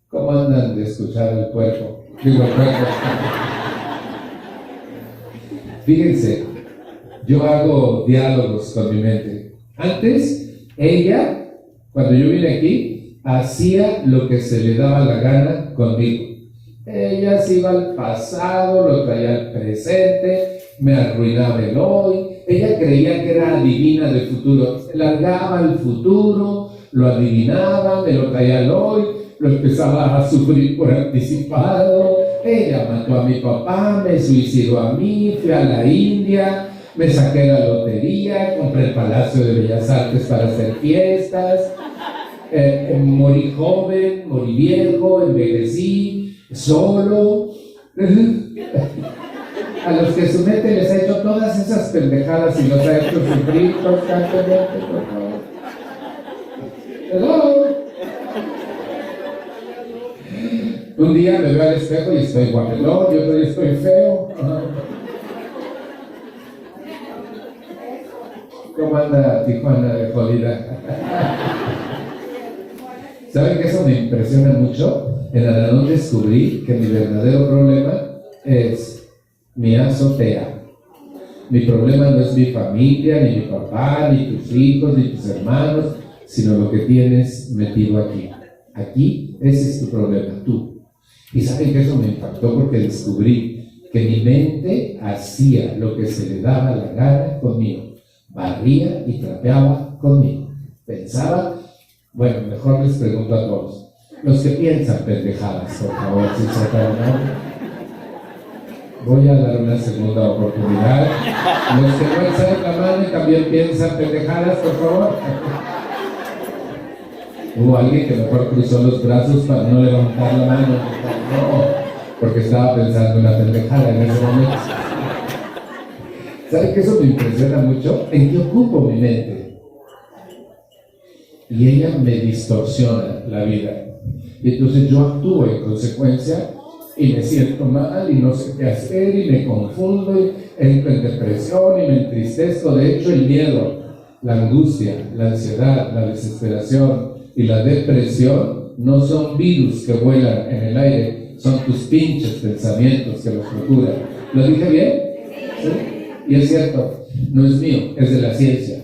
¿Cómo andan de escuchar al cuerpo? Digo, el cuerpo. Fíjense, yo hago diálogos con mi mente. Antes, ella, cuando yo vine aquí, hacía lo que se le daba la gana conmigo. Ella se iba al pasado, lo traía al presente, me arruinaba el hoy. Ella creía que era adivina del futuro. Se largaba al futuro, lo adivinaba, me lo traía al hoy, lo empezaba a sufrir por anticipado. Ella mató a mi papá, me suicidó a mí, fui a la India, me saqué la lotería, compré el Palacio de Bellas Artes para hacer fiestas, morí joven, morí viejo, envejecí, solo. A los que su mente les ha hecho todas esas pendejadas y los ha hecho sufrir constantemente, por favor. Hello. Un día me veo al espejo y estoy guapelón, y otro día estoy feo. ¿Cómo anda Tijuana de jodida? ¿Saben que eso me impresiona mucho? En Alanón descubrí que mi verdadero problema es mi azotea. Mi problema no es mi familia, ni mi papá, ni tus hijos, ni tus hermanos, sino lo que tienes metido aquí. Aquí, ese es tu problema, tú. Y saben que eso me impactó porque descubrí que mi mente hacía lo que se le daba la gana conmigo. Barría y trapeaba conmigo. Pensaba, bueno, mejor les pregunto a todos. Los que piensan pendejadas, por favor, si se acaban. Voy a dar una segunda oportunidad. Los que no alzan la mano y también piensan pendejadas, por favor. Hubo alguien que mejor cruzó los brazos para no levantar la mano. No, porque estaba pensando en la pendejada en ese momento. ¿Saben que eso me impresiona mucho? ¿En qué ocupo mi mente? Y ella me distorsiona la vida. Y entonces yo actúo en consecuencia y me siento mal y no sé qué hacer y me confundo y entro en depresión y me entristezco. De hecho, el miedo, la angustia, la ansiedad, la desesperación y la depresión no son virus que vuelan en el aire, son tus pinches pensamientos que los procuran. ¿Lo dije bien? ¿Sí? Y es cierto, no es mío, es de la ciencia.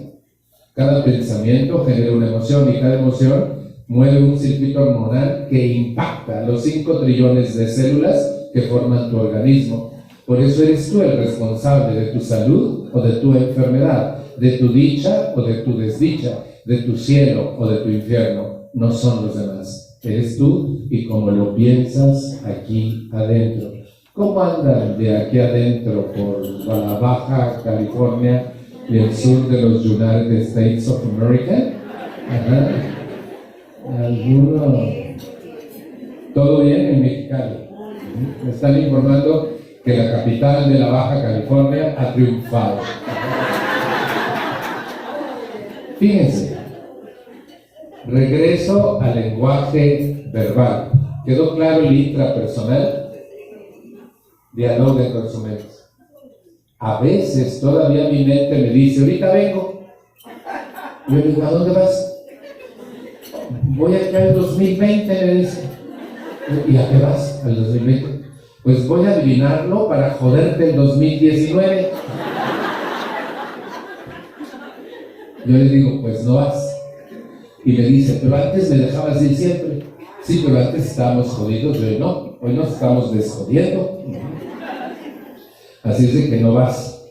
Cada pensamiento genera una emoción y cada emoción mueve un circuito hormonal que impacta los 5 trillones de células que forman tu organismo. Por eso eres tú el responsable de tu salud o de tu enfermedad, de tu dicha o de tu desdicha, de tu cielo o de tu infierno. No son los demás. Eres tú y como lo piensas aquí adentro. ¿Cómo andan de aquí adentro por la Baja California y el sur de los United States of America? Ajá. ¿Alguno? ¿Todo bien en Mexicali? Me están informando que la capital de la Baja California ha triunfado. Fíjense, regreso al lenguaje verbal. ¿Quedó claro el intrapersonal? Dialoguen con su mente. A veces todavía mi mente me dice, ahorita vengo. Yo le digo, ¿a dónde vas? Voy acá al 2020, me dice. ¿Y a qué vas al 2020? Pues voy a adivinarlo para joderte el 2019. Yo le digo, pues no vas. Y me dice, pero antes me dejabas ir siempre. Sí, pero antes estábamos jodidos, hoy no. Hoy nos estamos desjodiendo. Así es de que no vas.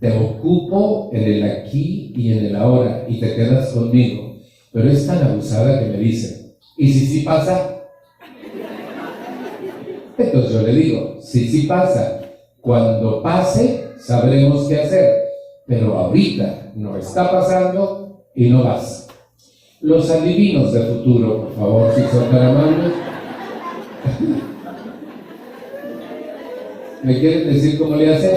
Te ocupo en el aquí y en el ahora y te quedas conmigo. Pero es tan abusada que me dice, ¿y si sí pasa? Entonces yo le digo, sí pasa. Cuando pase, sabremos qué hacer. Pero ahorita no está pasando y no vas. Los adivinos de futuro, por favor, si son tan amables. ¿Me quieren decir cómo le hacen?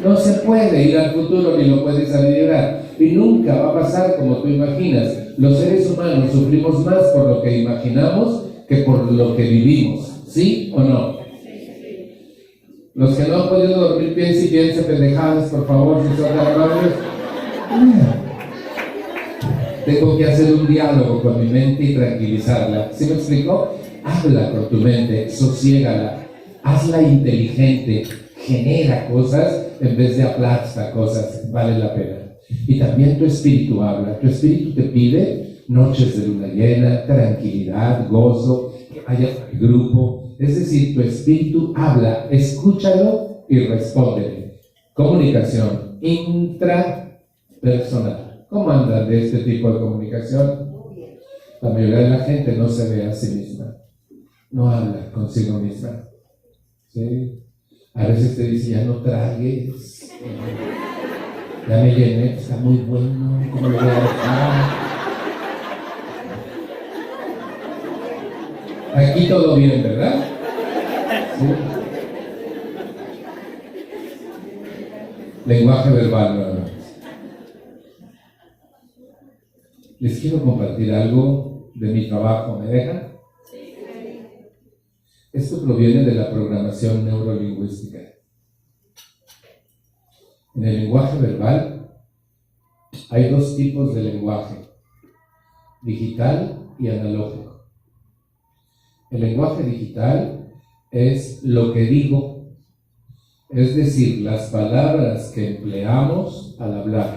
No se puede ir al futuro ni lo puedes adivinar. Y nunca va a pasar como tú imaginas. Los seres humanos sufrimos más por lo que imaginamos que por lo que vivimos. ¿Sí o no? Los que no han podido dormir, piensen pendejadas, por favor, si son tan amables. Tengo que hacer un diálogo con mi mente y tranquilizarla. ¿Sí me explico? Habla con tu mente, sosiégala, hazla inteligente, genera cosas en vez de aplasta cosas, vale la pena. Y también tu espíritu habla, tu espíritu te pide noches de luna llena, tranquilidad, gozo, que vayas al grupo. Es decir, tu espíritu habla, escúchalo y respóndele. Comunicación intrapersonal. ¿Cómo andan de este tipo de comunicación? La mayoría de la gente no se ve a sí misma, no habla consigo misma. ¿Sí? A veces te dice, ya no tragues, ya me llené, está muy bueno, ¿cómo lo voy a dejar? Aquí todo bien, ¿verdad? ¿Sí? Lenguaje verbal, nada más. Les quiero compartir algo de mi trabajo, ¿me dejan? Esto proviene de la programación neurolingüística. En el lenguaje verbal hay dos tipos de lenguaje, digital y analógico. El lenguaje digital es lo que digo, es decir, las palabras que empleamos al hablar,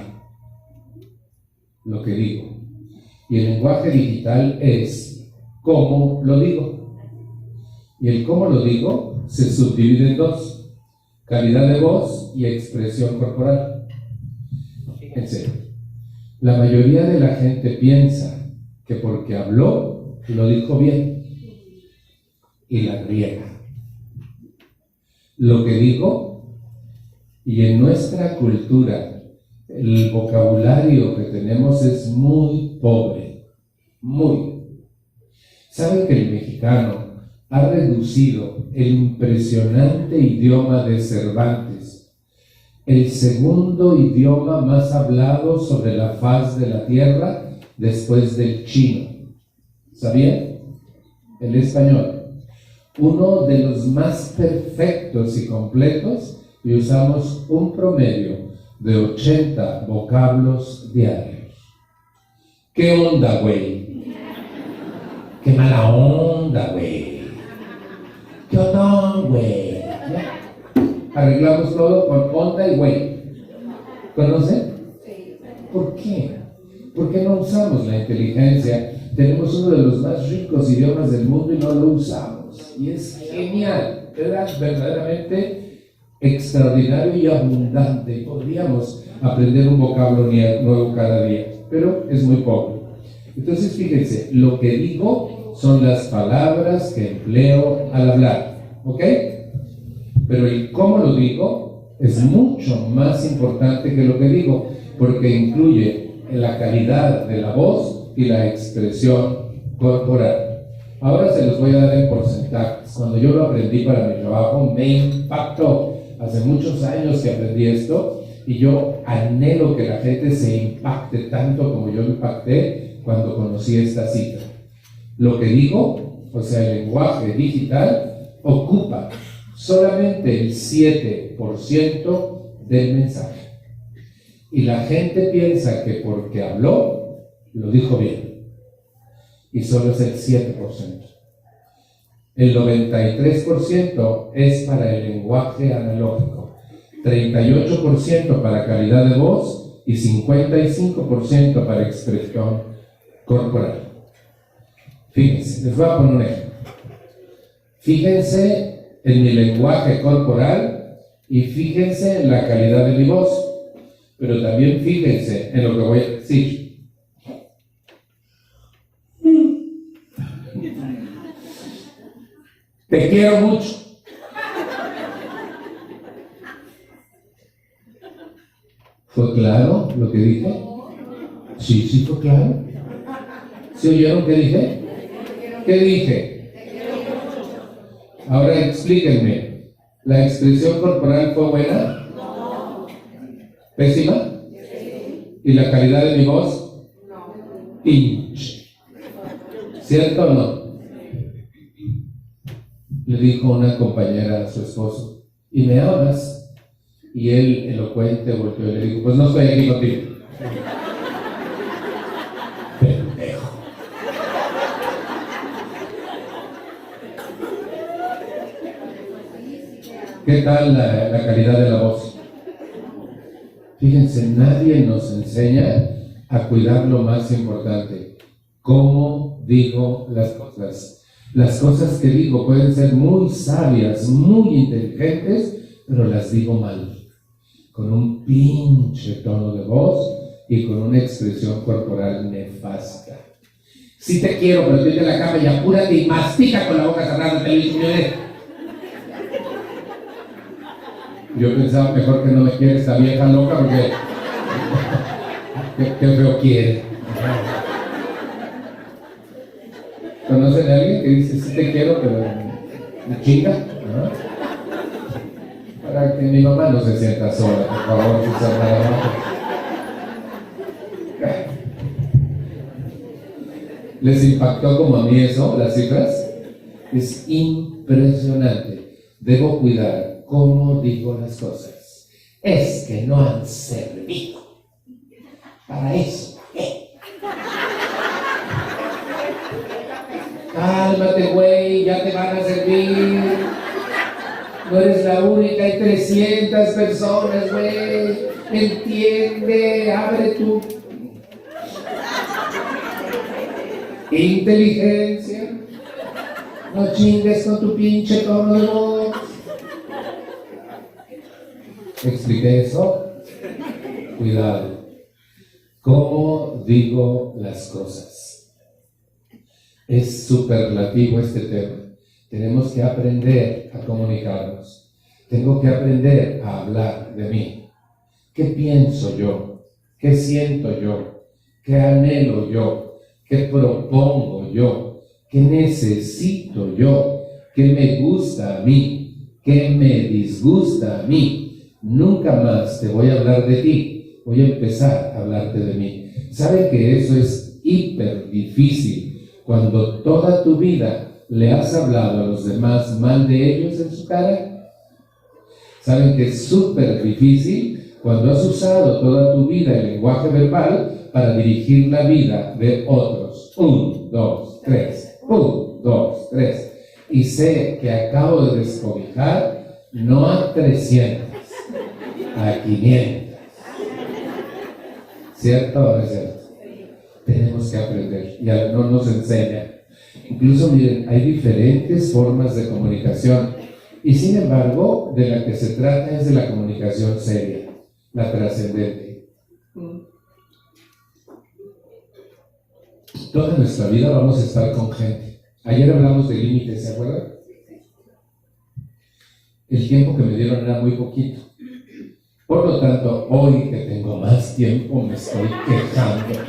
lo que digo. Y el lenguaje digital es cómo lo digo. Y el cómo lo digo se subdivide en dos: calidad de voz y expresión corporal. Fíjense, la mayoría de la gente piensa que porque habló, lo dijo bien, y la riega. Lo que digo, y en nuestra cultura, el vocabulario que tenemos es muy pobre, muy. ¿Saben que el mexicano ha reducido el impresionante idioma de Cervantes, el segundo idioma más hablado sobre la faz de la tierra después del chino? ¿Sabían? El español. Uno de los más perfectos y completos, y usamos un promedio de 80 vocablos diarios. ¿Qué onda, güey? ¡Qué mala onda, güey! ¿Qué onda, güey? Arreglamos todo con onda y güey. ¿Conocen? ¿Por qué? ¿Por qué no usamos la inteligencia? Tenemos uno de los más ricos idiomas del mundo y no lo usamos. Y es genial, ¿verdad? Verdaderamente extraordinario y abundante. Podríamos aprender un vocablo nuevo cada día, pero es muy poco. Entonces, fíjense, lo que digo son las palabras que empleo al hablar, ¿ok? Pero el cómo lo digo es mucho más importante que lo que digo, porque incluye la calidad de la voz y la expresión corporal. Ahora se los voy a dar en porcentajes. Cuando yo lo aprendí para mi trabajo, me impactó. Hace muchos años que aprendí esto y yo anhelo que la gente se impacte tanto como yo me impacté cuando conocí esta cita. Lo que digo, o sea, el lenguaje digital, ocupa solamente el 7% del mensaje. Y la gente piensa que porque habló, lo dijo bien. Y solo es el 7%. El 93% es para el lenguaje analógico, 38% para calidad de voz y 55% para expresión corporal. Fíjense, les voy a poner un ejemplo. Fíjense en mi lenguaje corporal y fíjense en la calidad de mi voz, pero también fíjense en lo que voy a decir. Te quiero mucho. ¿Fue claro lo que dije? Sí, fue claro. ¿Sí oyeron qué dije? ¿Qué dije? Ahora explíquenme. ¿La expresión corporal fue buena? ¿Pésima? ¿Y la calidad de mi voz? pinche. ¿Cierto o no? Le dijo una compañera a su esposo, ¿y me amas? Y él, elocuente, volteó y le dijo, pues no estoy aquí contigo. Pendejo. ¿Qué tal la calidad de la voz? Fíjense, nadie nos enseña a cuidar lo más importante. ¿Cómo digo las cosas? Las cosas que digo pueden ser muy sabias, muy inteligentes, pero las digo mal. Con un pinche tono de voz y con una expresión corporal nefasta. Sí te quiero, pero vete a la cama y apúrate y mastica con la boca cerrada. Yo pensaba mejor que no me quiere esta vieja loca porque qué feo quiere. ¿Conocen a alguien que dice sí te quiero, pero me chinga? ¿No? Para que mi mamá no se sienta sola, por favor, ¿Les impactó como a mí eso, las cifras? Es impresionante. Debo cuidar cómo digo las cosas. Es que no han servido para eso. Cálmate, güey, ya te van a servir. No eres la única, hay 300 personas, güey. Entiende, abre tu inteligencia. No chingues con tu pinche tono de voz. ¿Expliqué eso? Cuidado. ¿Cómo digo las cosas? Es superlativo este tema. Tenemos que aprender a comunicarnos. Tengo que aprender a hablar de mí. ¿Qué pienso yo? ¿Qué siento yo? ¿Qué anhelo yo? ¿Qué propongo yo? ¿Qué necesito yo? ¿Qué me gusta a mí? ¿Qué me disgusta a mí? Nunca más te voy a hablar de ti. Voy a empezar a hablarte de mí. ¿Saben que eso es hiper difícil? Cuando toda tu vida le has hablado a los demás mal de ellos en su cara. ¿Saben que es súper difícil cuando has usado toda tu vida el lenguaje verbal para dirigir la vida de otros? 1, 2, 3, 1, 2, 3. Y sé que acabo de descobijar no a 300, a 500. ¿Cierto o no es cierto? Tenemos que aprender, y no nos enseña. Incluso, miren, hay diferentes formas de comunicación, y sin embargo, de la que se trata es de la comunicación seria, la trascendente. Toda nuestra vida vamos a estar con gente. Ayer hablamos de límites, ¿se acuerdan? El tiempo que me dieron era muy poquito. Por lo tanto, hoy que tengo más tiempo, me estoy quejando.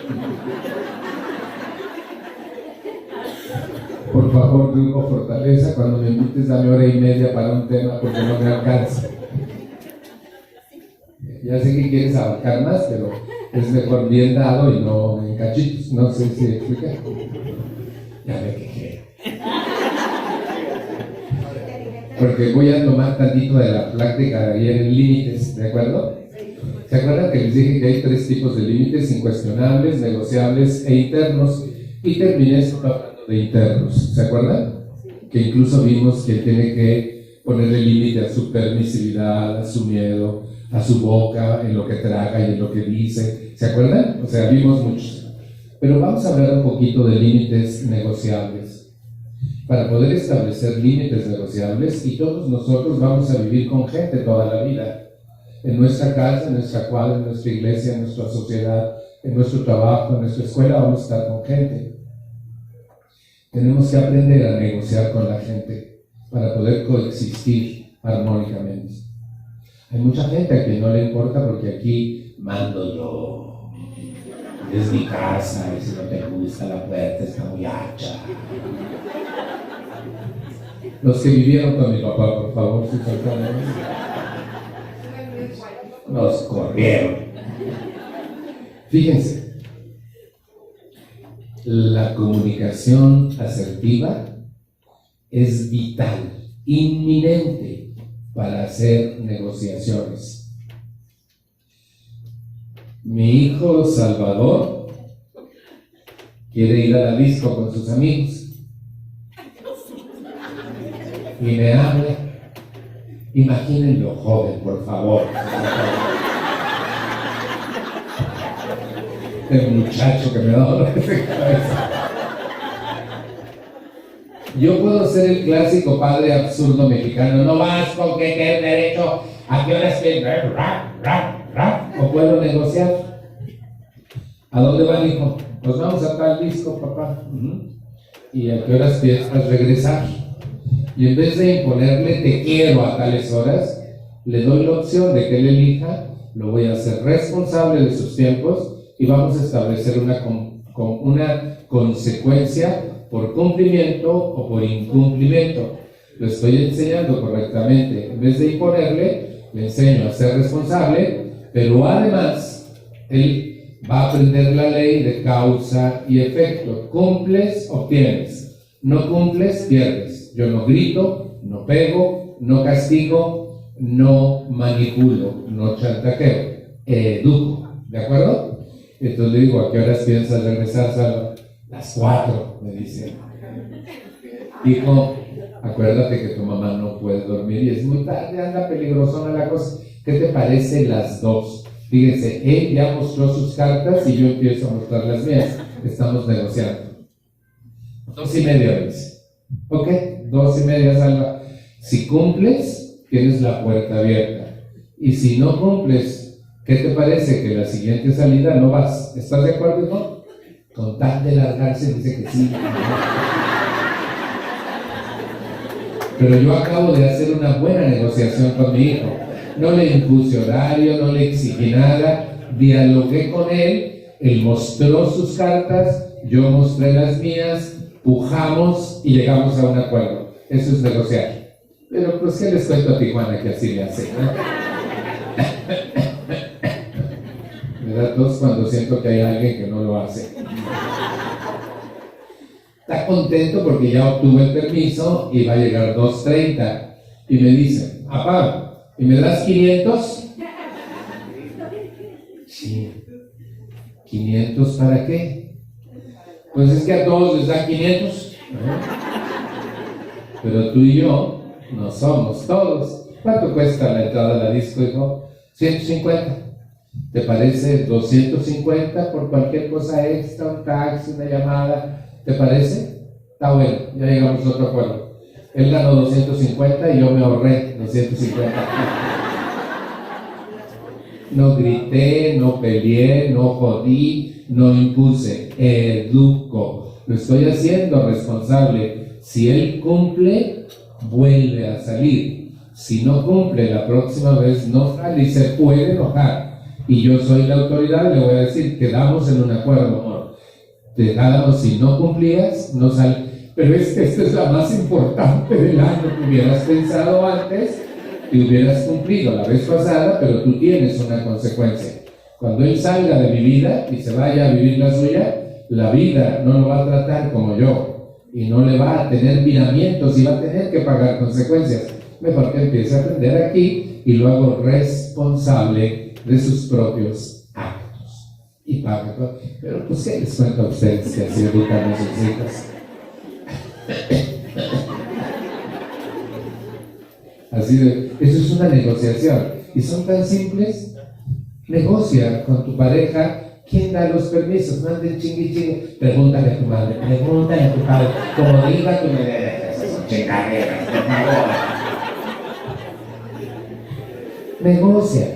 Por favor, Grupo Fortaleza, cuando me invites, dame hora y media para un tema porque no me alcanza. Ya sé que quieres abarcar más, pero es mejor bien dado y no en cachitos. No sé si explica. Ya me quejé. Porque voy a tomar tantito de la plática de ayer en límites, ¿de acuerdo? ¿Se acuerdan que les dije que hay 3 tipos de límites? Incuestionables, negociables e internos. Y terminé solo hablando de internos, ¿se acuerdan? Que incluso vimos que tiene que ponerle límite a su permisividad, a su miedo, a su boca, en lo que traga y en lo que dice. ¿Se acuerdan? O sea, vimos muchos. Pero vamos a hablar un poquito de límites negociables. Para poder establecer límites negociables, y todos nosotros vamos a vivir con gente toda la vida. En nuestra casa, en nuestra cuadra, en nuestra iglesia, en nuestra sociedad, en nuestro trabajo, en nuestra escuela, vamos a estar con gente. Tenemos que aprender a negociar con la gente para poder coexistir armónicamente. Hay mucha gente a quien no le importa porque aquí mando yo. Es mi casa y si no te gusta la puerta está muy ancha. Los que vivieron con mi papá, por favor, si faltan. Nos corrieron. Fíjense, La comunicación asertiva es vital, inminente para hacer negociaciones. Mi hijo Salvador quiere ir a la disco con sus amigos y me habla. Imagínenlo joven, por favor. El muchacho que me da dolor de cabeza. Yo puedo ser el clásico padre absurdo mexicano. No vas con que tener derecho a que horas que o puedo negociar. ¿A dónde van, hijo? Pues vamos a tal disco, papá. ¿Y a qué horas piensas regresar? Y en vez de imponerle te quiero a tales horas, le doy la opción de que él elija. Lo voy a hacer responsable de sus tiempos y vamos a establecer una consecuencia por cumplimiento o por incumplimiento. Lo estoy enseñando correctamente. En vez de imponerle, le enseño a ser responsable, pero además él va a aprender la ley de causa y efecto. Cumples, obtienes. No cumples, pierdes. Yo no grito, no pego, no castigo, no manipulo, no chantajeo, educo. ¿De acuerdo? Entonces le digo, ¿a qué horas piensas regresar, Salva? Las 4, me dice. Hijo, acuérdate que tu mamá no puede dormir y es muy tarde, anda peligrosona la cosa. ¿Qué te parece las 2? Fíjense, él ya mostró sus cartas y yo empiezo a mostrar las mías. Estamos negociando. 2:30, dice. Ok, 2:30, Salva. Si cumples, tienes la puerta abierta. Y si no cumples, ¿qué te parece? Que la siguiente salida no vas. ¿Estás de acuerdo, hijo? Con tal de largarse, dice que sí. Pero yo acabo de hacer una buena negociación con mi hijo. No le impuse horario, no le exigí nada. Dialogué con él, él mostró sus cartas, yo mostré las mías, pujamos y llegamos a un acuerdo. Eso es negociar. Pero pues, ¿qué les cuento a Tijuana que así me hace, no? Me da tos cuando siento que hay alguien que no lo hace. Está contento porque ya obtuvo el permiso y va a llegar 2:30. Y me dice, papá, ¿y me das 500? Sí. ¿500 para qué? Pues es que a todos les dan 500. Pero tú y yo no somos todos. ¿Cuánto cuesta la entrada a la disco, hijo? 150. ¿Te parece 250 por cualquier cosa extra, un taxi, una llamada? ¿Te parece? Está bueno, ya llegamos a otro acuerdo. Él ganó 250 y yo me ahorré 250. No grité, no peleé, no jodí, no impuse, educo. Lo estoy haciendo responsable. Si él cumple, vuelve a salir. Si no cumple, la próxima vez no sale y se puede enojar. Y yo soy la autoridad, le voy a decir, quedamos en un acuerdo, amor. Si no cumplías, no sale. Pero es que esta es la más importante del año. Que hubieras pensado antes y hubieras cumplido la vez pasada, pero tú tienes una consecuencia. Cuando él salga de mi vida y se vaya a vivir la suya, la vida no lo va a tratar como yo y no le va a tener miramientos y va a tener que pagar consecuencias. Mejor que empiece a aprender aquí y lo hago responsable de sus propios actos. Y paga todo. Pero pues, ¿qué les cuento a ustedes que así educan a sus hijos? Eso es una negociación. Y son tan simples. Negocia con tu pareja. ¿Quién da los permisos? No anden chingui. Pregúntale a tu madre, pregúntale a tu padre. Como diga, tú me dejas esas chingaderas, por favor. Negocia.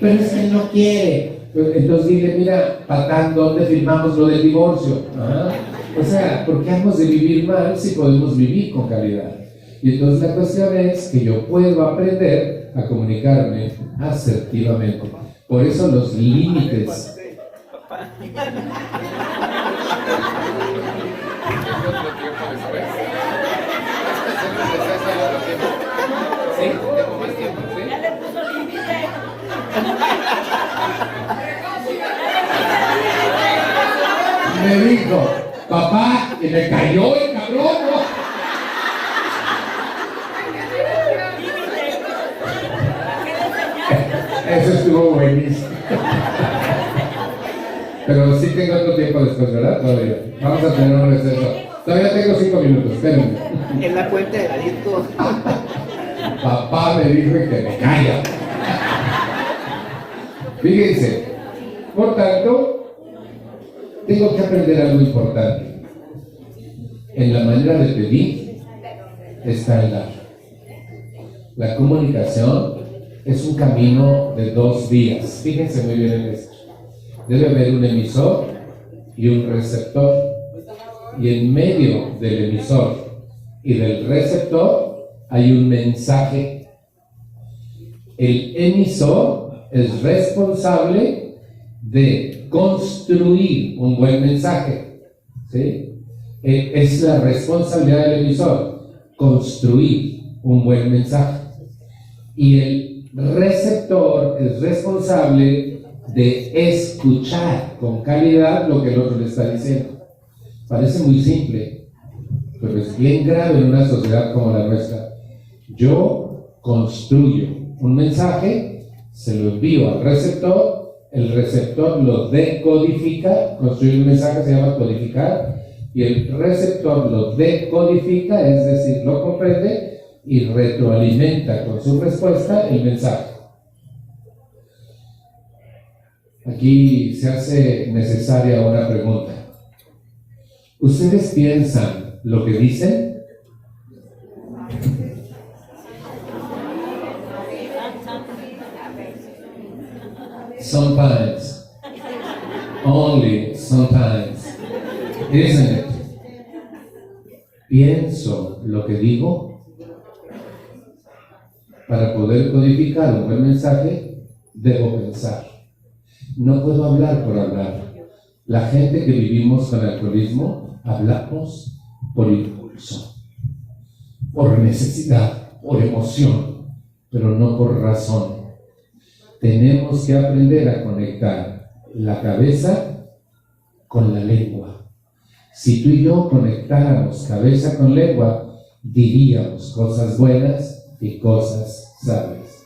Pero es que él no quiere. Entonces dile, mira, patán, ¿dónde firmamos lo del divorcio? ¿Ah? O sea, ¿por qué hemos de vivir mal si podemos vivir con calidad? Y entonces la cuestión es que yo puedo aprender a comunicarme asertivamente. Por eso los límites. Me dijo, Papá, que me cayó el cabrón, ¿no? Eso estuvo buenísimo. Pero sí tengo otro tiempo después, ¿verdad? Todavía. Vamos a tener un receso. Todavía tengo 5 minutos, espérenme. En la cuenta de Ladito. Papá me dijo que me calla. Fíjense, por tanto, tengo que aprender algo importante. En la manera de pedir está el dar. La comunicación es un camino de 2 vías. Fíjense muy bien en esto. Debe haber un emisor y un receptor. Y en medio del emisor y del receptor hay un mensaje. El emisor es responsable de construir un buen mensaje, ¿sí? Es la responsabilidad del emisor, construir un buen mensaje. Y el receptor es responsable de escuchar con calidad lo que el otro le está diciendo. Parece muy simple, pero es bien grave en una sociedad como la nuestra. Yo construyo un mensaje, se lo envío al receptor, el receptor lo decodifica. Construir un mensaje se llama codificar, y el receptor lo decodifica, es decir, lo comprende y retroalimenta con su respuesta el mensaje. Aquí se hace necesaria una pregunta. ¿Ustedes piensan lo que dicen? Sometimes. Only sometimes. Isn't it? ¿Pienso lo que digo? Para poder codificar un buen mensaje, debo pensar. No puedo hablar por hablar. La gente que vivimos con alcoholismo, hablamos por impulso, por necesidad, por emoción, pero no por razón. Tenemos que aprender a conectar la cabeza con la lengua. Si tú y yo conectáramos cabeza con lengua, diríamos cosas buenas y cosas sabias.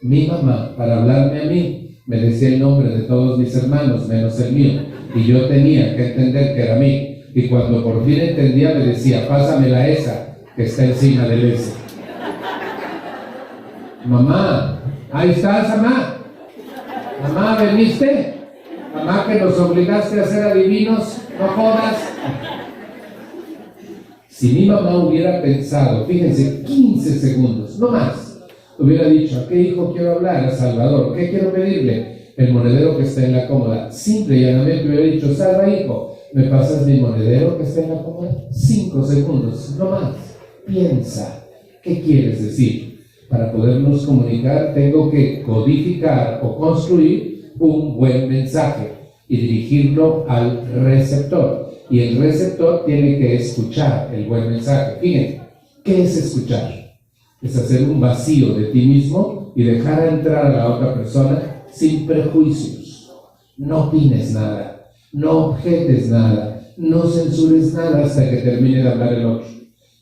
Mi mamá, para hablarme a mí, me decía el nombre de todos mis hermanos, menos el mío, y yo tenía que entender que era mí. Y cuando por fin entendía, me decía, pásame la esa que está encima del ese. Mamá, ahí estás, mamá. Mamá, ¿veniste? Mamá, que nos obligaste a ser adivinos, no jodas. Si mi mamá hubiera pensado, fíjense, 15 segundos, no más, hubiera dicho, ¿a qué hijo quiero hablar? A Salvador. ¿Qué quiero pedirle? El monedero que está en la cómoda. Simple y llanamente hubiera dicho, Salva, hijo, ¿me pasas mi monedero que está en la cómoda? 5 segundos, no más. Piensa, ¿qué quieres decir? Para podernos comunicar, tengo que codificar o construir un buen mensaje y dirigirlo al receptor. Y el receptor tiene que escuchar el buen mensaje. Fíjense, ¿qué es escuchar? Es hacer un vacío de ti mismo y dejar entrar a la otra persona sin prejuicios. No opines nada, no objetes nada, no censures nada hasta que termine de hablar el otro.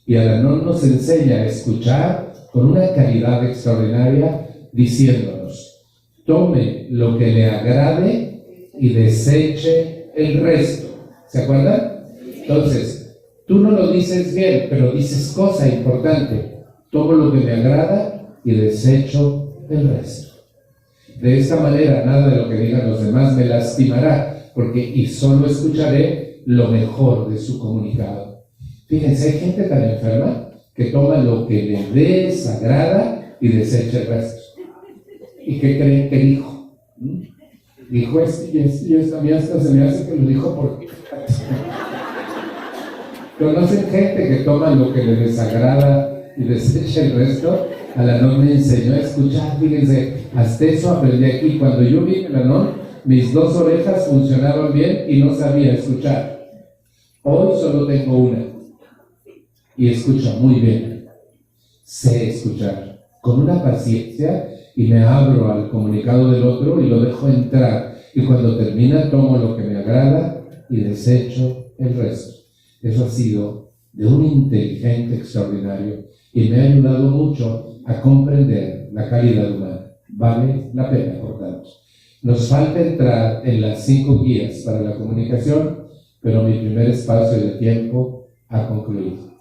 Y Al-Anon nos enseña a escuchar con una calidad extraordinaria, diciéndonos, tome lo que le agrade y deseche el resto. ¿Se acuerdan? Entonces, tú no lo dices bien, pero dices cosa importante. Tomo lo que me agrada y desecho el resto. De esta manera, nada de lo que digan los demás me lastimará, y solo escucharé lo mejor de su comunicado. Fíjense, hay gente tan enferma que toma lo que le desagrada y desecha el resto. ¿Y qué creen que dijo? Dijo y esto a mí hasta se me hace que lo dijo porque... ¿Conocen gente que toma lo que le desagrada y desecha el resto? Al-Anon me enseñó a escuchar. Fíjense, hasta eso aprendí aquí. Cuando yo vi el Al-Anon, mis 2 orejas funcionaban bien y no sabía escuchar. Hoy solo tengo una y escucho muy bien. Sé escuchar con una paciencia y me abro al comunicado del otro y lo dejo entrar. Y cuando termina, tomo lo que me agrada y desecho el resto. Eso ha sido de un inteligente extraordinario y me ha ayudado mucho a comprender la calidad humana. Vale la pena, por tanto. Nos falta entrar en las 5 guías para la comunicación, pero mi primer espacio de tiempo ha concluido.